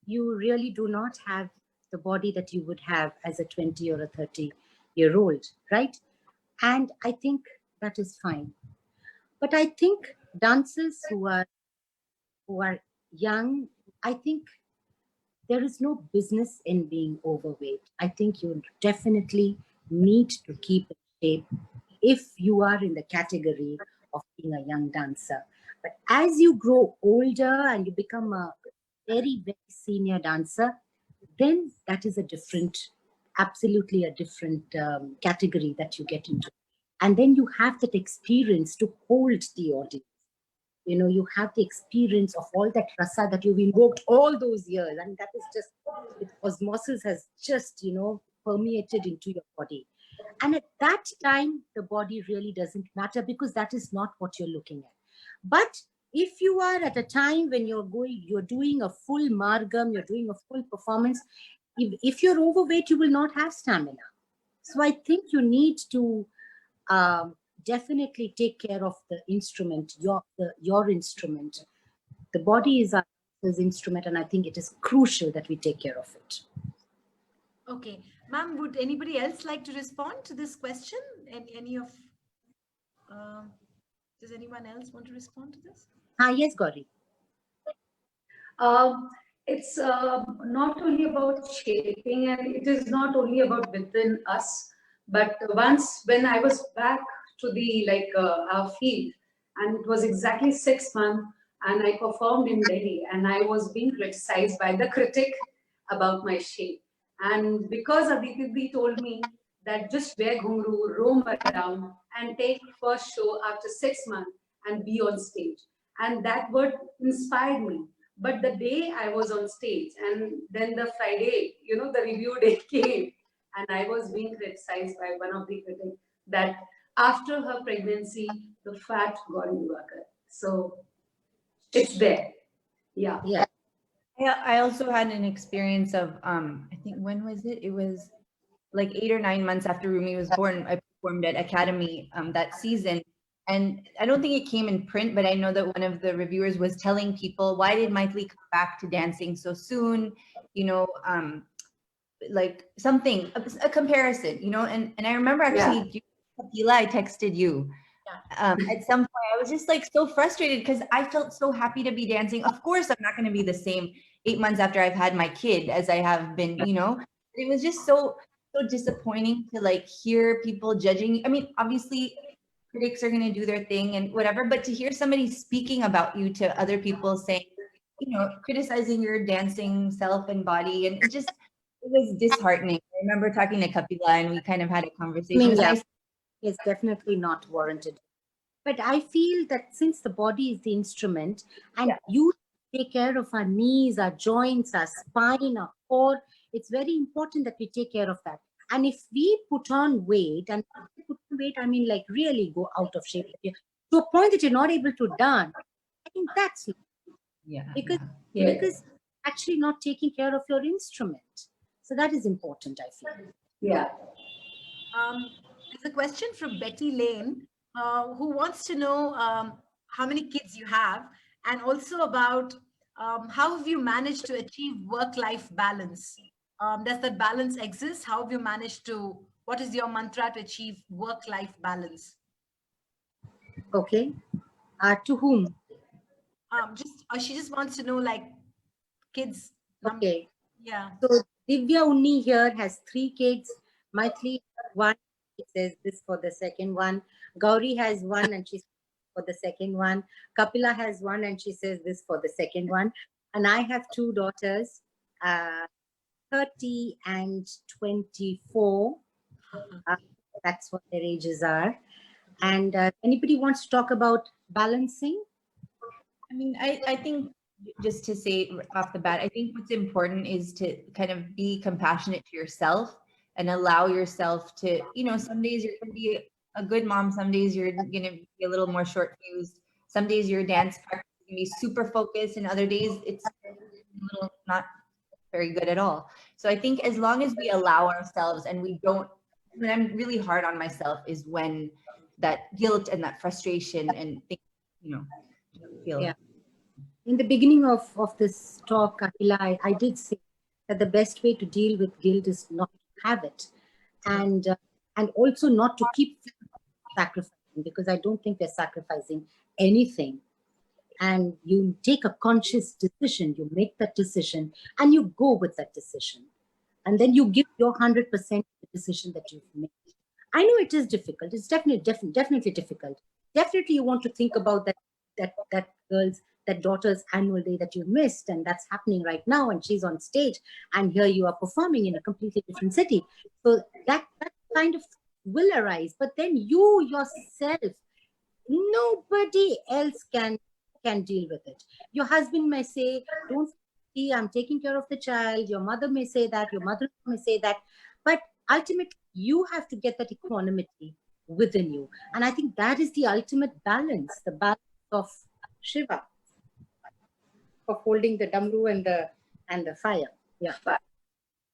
you really do not have the body that you would have as a 20 or a 30-year-old, right? And I think that is fine. But I think dancers who are young, I think there is no business in being overweight. I think you definitely need to keep in shape if you are in the category of being a young dancer. But as you grow older and you become a very senior dancer, then that is absolutely a different category that you get into. And then you have that experience to hold the audience. You have the experience of all that rasa that you've invoked all those years. And that is just, osmosis has just, permeated into your body. And at that time, the body really doesn't matter because that is not what you're looking at. But if you are at a time when you're doing a full margam, you're doing a full performance, if you're overweight, you will not have stamina. So I think you need to definitely take care of the instrument, your instrument. The body is our instrument, and I think it is crucial that we take care of it. Okay, ma'am, would anybody else like to respond to this question? Does anyone else want to respond to this? Yes, Gauri. It's not only about shaping, and it is not only about within us, But once when I was back to the our field, and it was exactly 6 months, and I performed in Delhi, and I was being criticized by the critic about my shape. And because Aditi told me that just wear ghungroo, roam around, and take first show after 6 months and be on stage. And that word inspired me. But the day I was on stage, and then the Friday, the review day came, and I was being criticized by one of the critics that after her pregnancy, the fat got into her. So it's there. Yeah. Yeah. I also had an experience of I think, when was it? It was like 8 or 9 months after Rumi was born. I performed at Academy that season, and I don't think it came in print, but I know that one of the reviewers was telling people, why did Maithili come back to dancing so soon? You know, like something, a comparison, and I remember actually, Kapila, I texted you. At some point, I was just like so frustrated because I felt so happy to be dancing. Of course, I'm not going to be the same 8 months after I've had my kid as I have been, It was just so disappointing to like hear people judging. I mean, obviously, critics are going to do their thing and whatever, but to hear somebody speaking about you to other people, saying, criticizing your dancing self and body, and it was disheartening. I remember talking to Kapila, and we kind of had a I conversation. mean, yeah, it's definitely not warranted. But I feel that since the body is the instrument, and you take care of our knees, our joints, our spine, our core, it's very important that we take care of that. And if we put on weight, and put on weight, I mean, like really go out of shape to a point that you're not able to dance, I think that's because actually not taking care of your instrument. So that is important, I feel. Yeah. There's a question from Betty Lane, who wants to know how many kids you have, and also about how have you managed to achieve work-life balance? Does that balance exist? How have you managed to, what is your mantra to achieve work-life balance? Okay. To whom? She just wants to know, like, kids. Okay. Yeah. So Divya Unni here has 3 kids. Maithili, 1. She says this for the second one. Gauri has 1 and she's for the second one. Kapila has 1 and she says this for the second one. And I have 2 daughters, 30 and 24. That's what their ages are. And anybody wants to talk about balancing? I mean, I think, just to say off the bat, I think what's important is to kind of be compassionate to yourself and allow yourself to, some days you're going to be a good mom. Some days you're going to be a little more short fused. Some days your dance practice is going to be super focused, and other days it's a little not very good at all. So I think as long as we allow ourselves, and we don't, when I'm really hard on myself is when that guilt and that frustration and things, feel. Yeah. In the beginning of this talk, Akila, I did say that the best way to deal with guilt is not to have it, and also not to keep sacrificing, because I don't think we're sacrificing anything. And you take a conscious decision, you make that decision, and you go with that decision, and then you give your 100% to the decision that you've made. I know it is difficult. It's definitely difficult. Definitely, you want to think about that daughter's annual day that you missed, and that's happening right now, and she's on stage, and here you are performing in a completely different city. So that kind of will arise. But then you yourself, nobody else can deal with it. Your husband may say, "Don't see, I'm taking care of the child." Your mother may say that. Your mother may say that. But ultimately, you have to get that equanimity within you. And I think that is the ultimate balance, the balance of Shiva, of holding the damru and the fire. Yeah.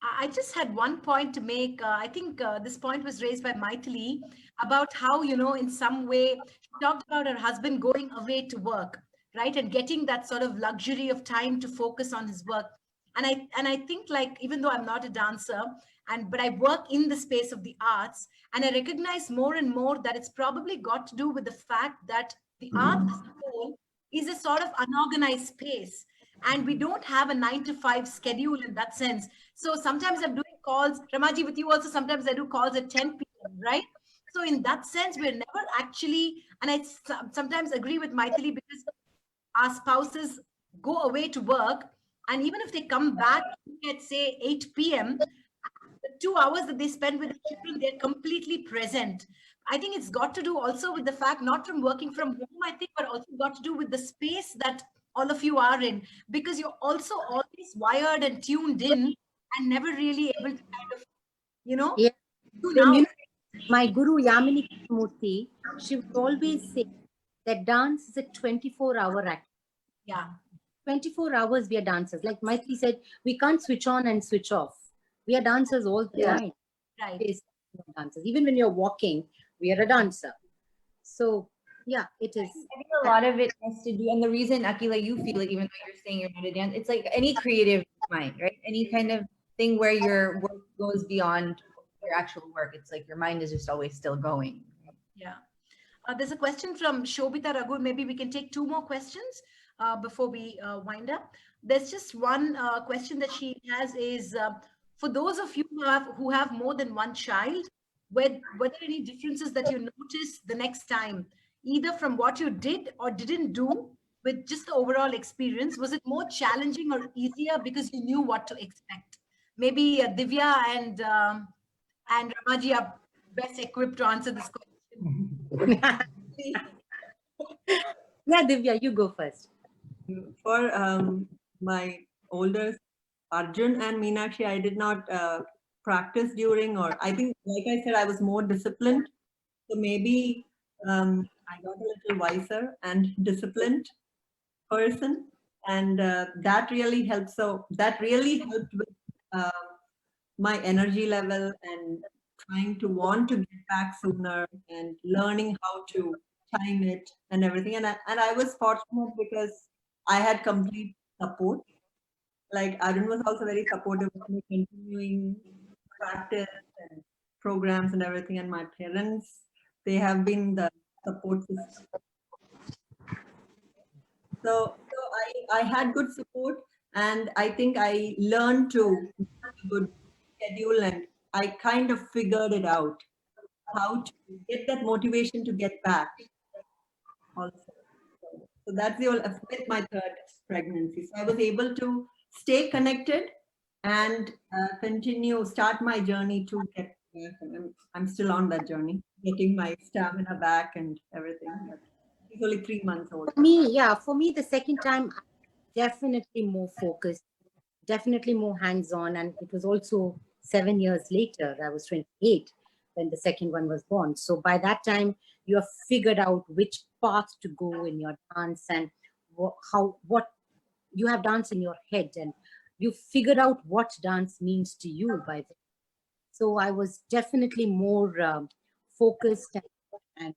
I just had one point to make. I think this point was raised by Maithili about how, in some way, she talked about her husband going away to work, right? And getting that sort of luxury of time to focus on his work. And I think, like, even though I'm not a dancer, but I work in the space of the arts, and I recognize more and more that it's probably got to do with the fact that the arts as a whole is a sort of unorganized space. And we don't have a 9 to 5 schedule in that sense. So sometimes I'm doing calls, Ramaji, with you also, sometimes I do calls at 10 p.m. right? So in that sense, we're never actually, and I sometimes agree with Maithili, because our spouses go away to work, and even if they come back at say 8 p.m., the 2 hours that they spend with the children, they're completely present. I think it's got to do also with the fact, not from working from home, I think, but also got to do with the space that all of you are in, because you're also always wired and tuned in and never really able to kind of, you know, Yeah. tune And out. my guru Yamini Murthy, she would always say that dance is a 24-hour act. Yeah, 24 hours we are dancers. Like Maitri said, we can't switch on and switch off. We are dancers all the Yeah. time. right. Yes, dancers. Even when you're walking, we are a dancer. So yeah, it is. I think a lot of it has to do, and the reason, Akila, you feel it, even though you're saying you're not a dancer, it's like any creative mind, right? Any kind of thing where your work goes beyond your actual work. It's like your mind is just always still going. Yeah. There's a question from Shobita Raghu. Maybe we can take two more questions before we wind up. There's just one question that she has is, for those of you who have more than one child, were there any differences that you noticed the next time, either from what you did or didn't do with just the overall experience? Was it more challenging or easier because you knew what to expect? Maybe Divya and Ramaji are best equipped to answer this question. Yeah, Divya, you go first. For my older Arjun and Meenakshi, I did not practice during, or I think, like I said, I was more disciplined. So maybe I got a little wiser and disciplined person, and that really helped. So that really helped with my energy level and trying to want to get back sooner and learning how to time it and everything. And I was fortunate because I had complete support. Like Arjun was also very supportive of me continuing practice and programs and everything. And my parents, they have been the support system. So I had good support, and I think I learned to have a good schedule, and I kind of figured it out how to get that motivation to get back also. So that's the whole with my third pregnancy. So I was able to stay connected and start my journey to get back. And I'm still on that journey, getting my stamina back and everything. But he's only 3 months old. For me, the second time, definitely more focused, definitely more hands-on. And it was also 7 years later. I was 28 when the second one was born. So by that time, you have figured out which path to go in your dance, and what you have dance in your head, and you figured out what dance means to you by then. So I was definitely more focused and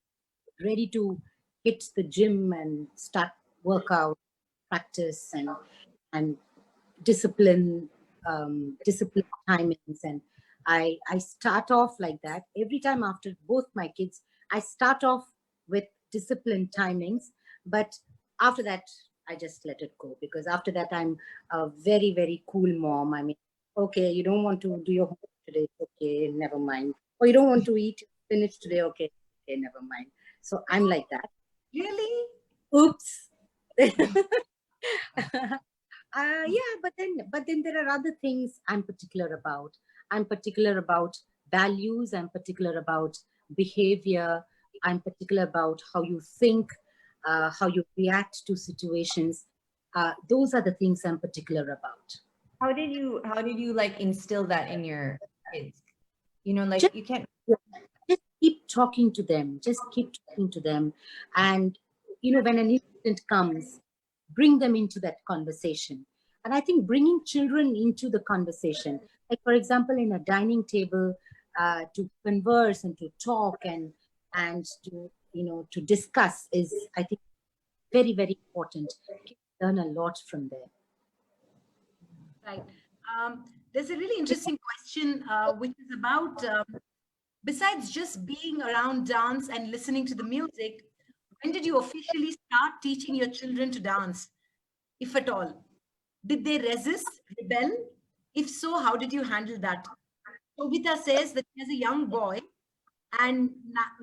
ready to hit the gym and start workout, practice, and discipline, discipline timings. And I start off like that every time after both my kids. I start off with discipline timings, but after that I just let it go, because after that I'm a very, very cool mom. I mean, okay, you don't want to do your homework today, okay, never mind. Or you don't want to eat finish today, okay, never mind. So I'm like that. Really? Oops. Yeah, but then there are other things I'm particular about. I'm particular about values. I'm particular about behavior. I'm particular about how you think, how you react to situations. Those are the things I'm particular about. How did you like instill that in your kids? You know, like Just, you can't. just keep talking to them. Just keep talking to them. And, when an incident comes, bring them into that conversation. And I think bringing children into the conversation, like for example, in a dining table, to converse and to talk and to to discuss is, I think, very, very important. Kids learn a lot from there. Right. There's a really interesting question, which is about, besides just being around dance and listening to the music, when did you officially start teaching your children to dance, if at all? Did they resist, rebel? If so, how did you handle that? Shobita says that she has a young boy and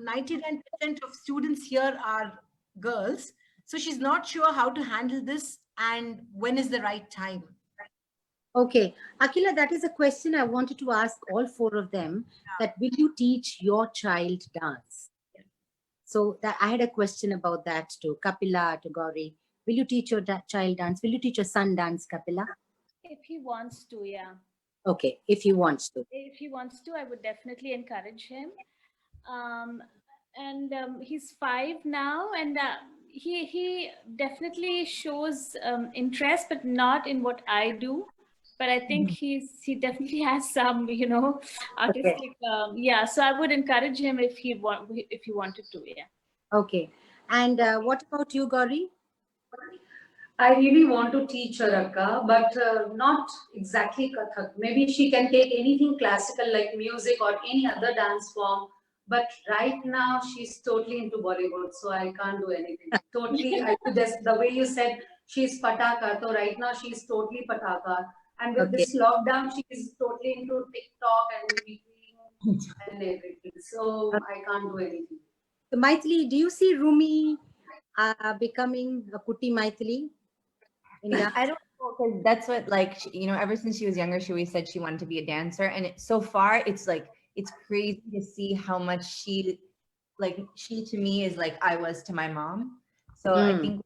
99% of students here are girls. So she's not sure how to handle this and when is the right time. Okay, Akila, that is a question I wanted to ask all four of them. That will you teach your child dance? So that I had a question about that to Kapila, to Gauri. Will you teach your child dance? Will you teach your son dance, Kapila? If he wants to, yeah. Okay, if he wants to. If he wants to, I would definitely encourage him. And he's 5 now, and he definitely shows interest, but not in what I do. But I think he definitely has some, artistic. Yeah, so I would encourage him if he wanted to. Yeah. Okay, and what about you, Gauri? I really want to teach her Akka, but not exactly Kathak. Maybe she can take anything classical like music or any other dance form. But right now she's totally into Bollywood, so I can't do anything. Totally, I just the way you said she's pataka. So right now she's totally pataka, and with Okay. this lockdown, she's totally into TikTok and eating and everything. So I can't do anything. So Maithili, do you see Rumi becoming a Kuti Maithili? I don't know, because that's what, like, ever since she was younger, she always said she wanted to be a dancer, and so far it's like it's crazy to see how much she to me is like I was to my mom. So I think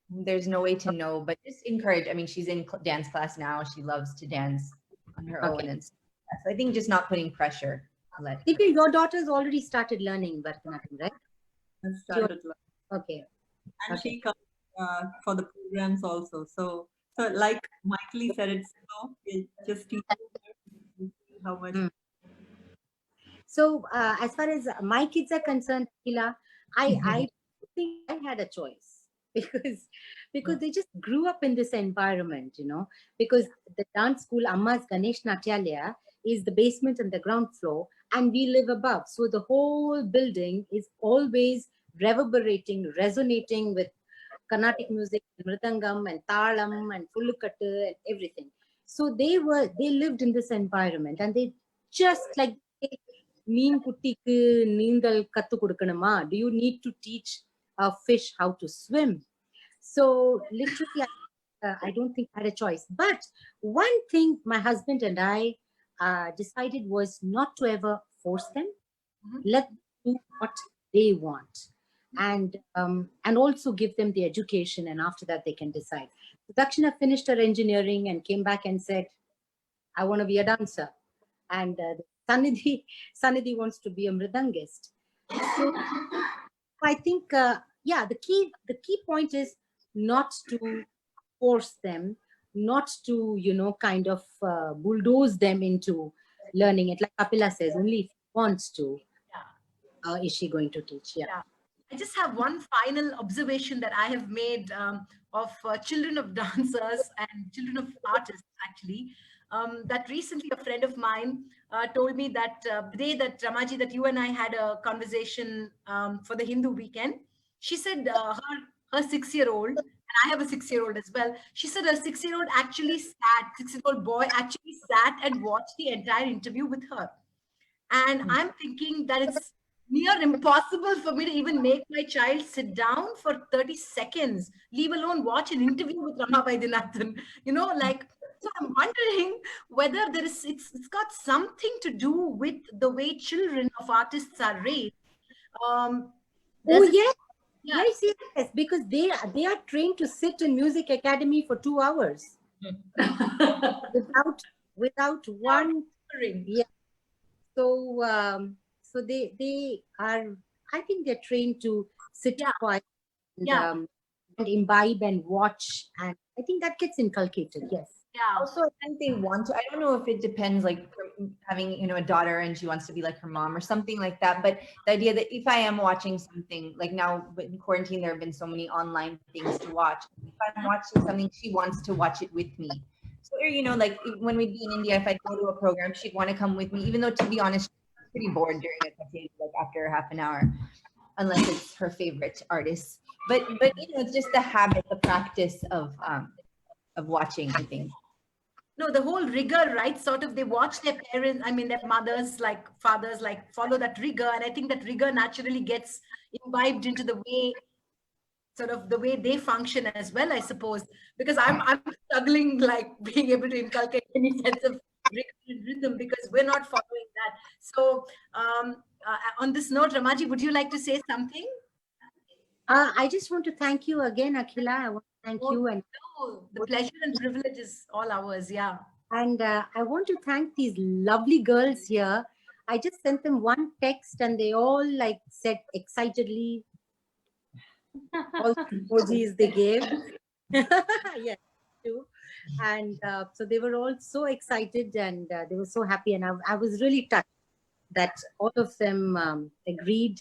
there's no way to know, but just encourage. I mean, she's in dance class now. She loves to dance on her own, and stuff. So I think just not putting pressure. Maybe your daughter's already started learning Bharatanatyam, right? Okay. And she comes for the programs also. So like Michael said, it's just teach her how much. So as far as my kids are concerned, Hila, I think I had a choice because they just grew up in this environment, because the dance school Amma's Ganesh Natyalaya is the basement and the ground floor, and we live above. So the whole building is always reverberating, resonating with Carnatic music, mridangam and talam and pullukattu and everything. So they lived in this environment, and they just like மீன் குட்டிக்கு நீந்தல் கத்து கொடுக்கணுமா? Do you need to teach a fish how to swim? So literally, I don't think I had a choice. But one thing my husband and I decided was not to ever force them. Let them do what they want, and also give them the education, and after that they can decide. So Dakshina finished her engineering and came back and said, I want to be a dancer. And Sanidhi wants to be a mridangist. So I think, the key point is not to force them, not to, kind of bulldoze them into learning it. Like Kapila says, only if he wants to, is she going to teach? Yeah. I just have one final observation that I have made of children of dancers and children of artists, actually. That recently a friend of mine told me that the day that Ramaji, that you and I had a conversation for the Hindu weekend, she said her 6-year-old, and I have a 6-year-old as well. She said her 6-year-old actually sat, 6-year-old boy actually sat and watched the entire interview with her. And I'm thinking that it's near impossible for me to even make my child sit down for 30 seconds, leave alone watch an interview with Rama Vaidyanathan. So I'm wondering whether it's got something to do with the way children of artists are raised. Yes, because they are trained to sit in music academy for 2 hours without one. Yeah. So they are, I think they're trained to sit quiet and imbibe and watch, and I think that gets inculcated. Yes. Yeah. Also, I think they want to. I don't know if it depends, like having a daughter and she wants to be like her mom or something like that. But the idea that if I am watching something, like now in quarantine, there have been so many online things to watch. If I'm watching something, she wants to watch it with me. So like when we'd be in India, if I go to a program, she'd want to come with me. Even though, to be honest, she's pretty bored during a cafe, like after half an hour, unless it's her favorite artist. But it's just the habit, the practice of watching, I think. no, the whole rigor, right? Sort of they watch their parents, I mean, their mothers, like fathers, like follow that rigor. And I think that rigor naturally gets imbibed into the way, sort of the way they function as well, I suppose, because I'm struggling like being able to inculcate any sense of rhythm because we're not following that. So on this note, Ramaji, would you like to say something? I just want to thank you again, Akhila. I want to thank you, and No, the pleasure and privilege is all ours. Yeah. I want to thank these lovely girls here. I just sent them one text, and they all like said excitedly all the emojis they gave. Yes, too. And so they were all so excited, and they were so happy, and I was really touched that all of them agreed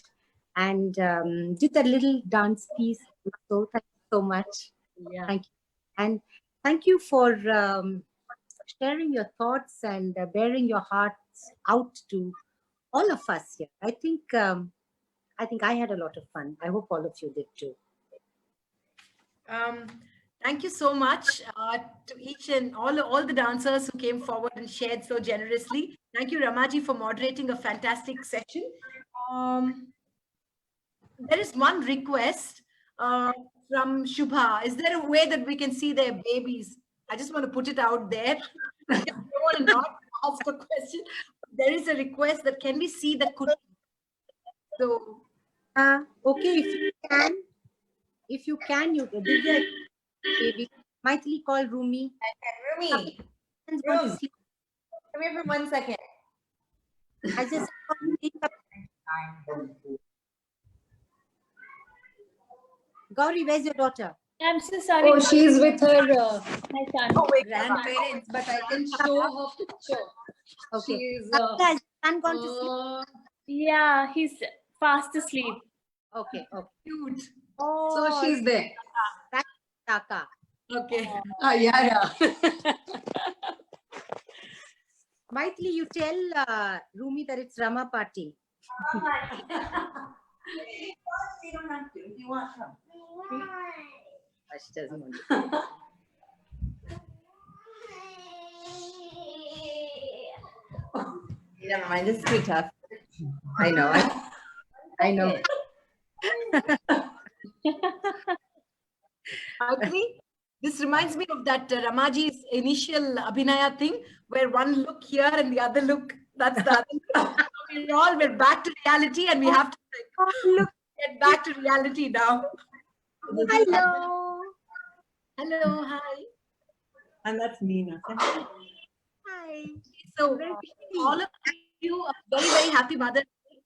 and did that little dance piece. So thank you so much. Yeah. Thank you. And thank you for sharing your thoughts and bearing your hearts out to all of us here. I think I had a lot of fun. I hope all of you did too. Thank you so much to each and all the dancers who came forward and shared so generously. Thank you, Ramaji, for moderating a fantastic session. There is one request from Shubha. Is there a way that we can see their babies? I just want to put it out there. I don't want to not ask a question. There is a request that can we see the cookie? So, Okay, if you can, you Divya, baby. Maithili, call Rumi. Rumi, Want to Room. see- come here for 1 second. I just Gauri, where's your daughter? I'm so sorry. Oh, she's with her My son. grandparents, but I can show her picture. Okay. She's Has son gone to sleep? Yeah, he's fast asleep. Okay, okay. cute. so she's there. That's Taka. Okay. Yeah. Maithili, you tell Rumi that it's Rama party. You don't have to if you want to. She doesn't want to. Never mind, this is too tough. I know. I know. Actually, this reminds me of that Ramaji's initial Abhinaya thing, where one look here and the other look, that's the other. We're back to reality and we have to get back to reality now. Hello. Hello, hi. And that's Meena. Hi. So, all of you, a very, very happy Mother's Day.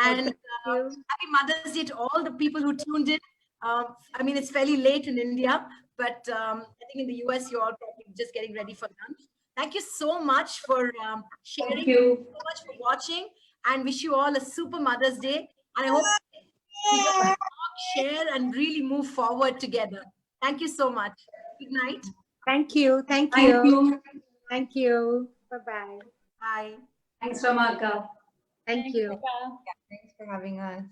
And happy Mother's Day to all the people who tuned in. I mean, it's fairly late in India, but I think in the US, you're all probably just getting ready for lunch. Thank you so much for sharing. Thank you. So much for watching, and wish you all a super Mother's Day. And I hope we can talk, share, and really move forward together. Thank you so much. Good night. Thank you. Thank Thank you. you. Thank you. Bye-bye. Bye. Thanks, Ramaka. Thank you. Bye. Thanks for having us.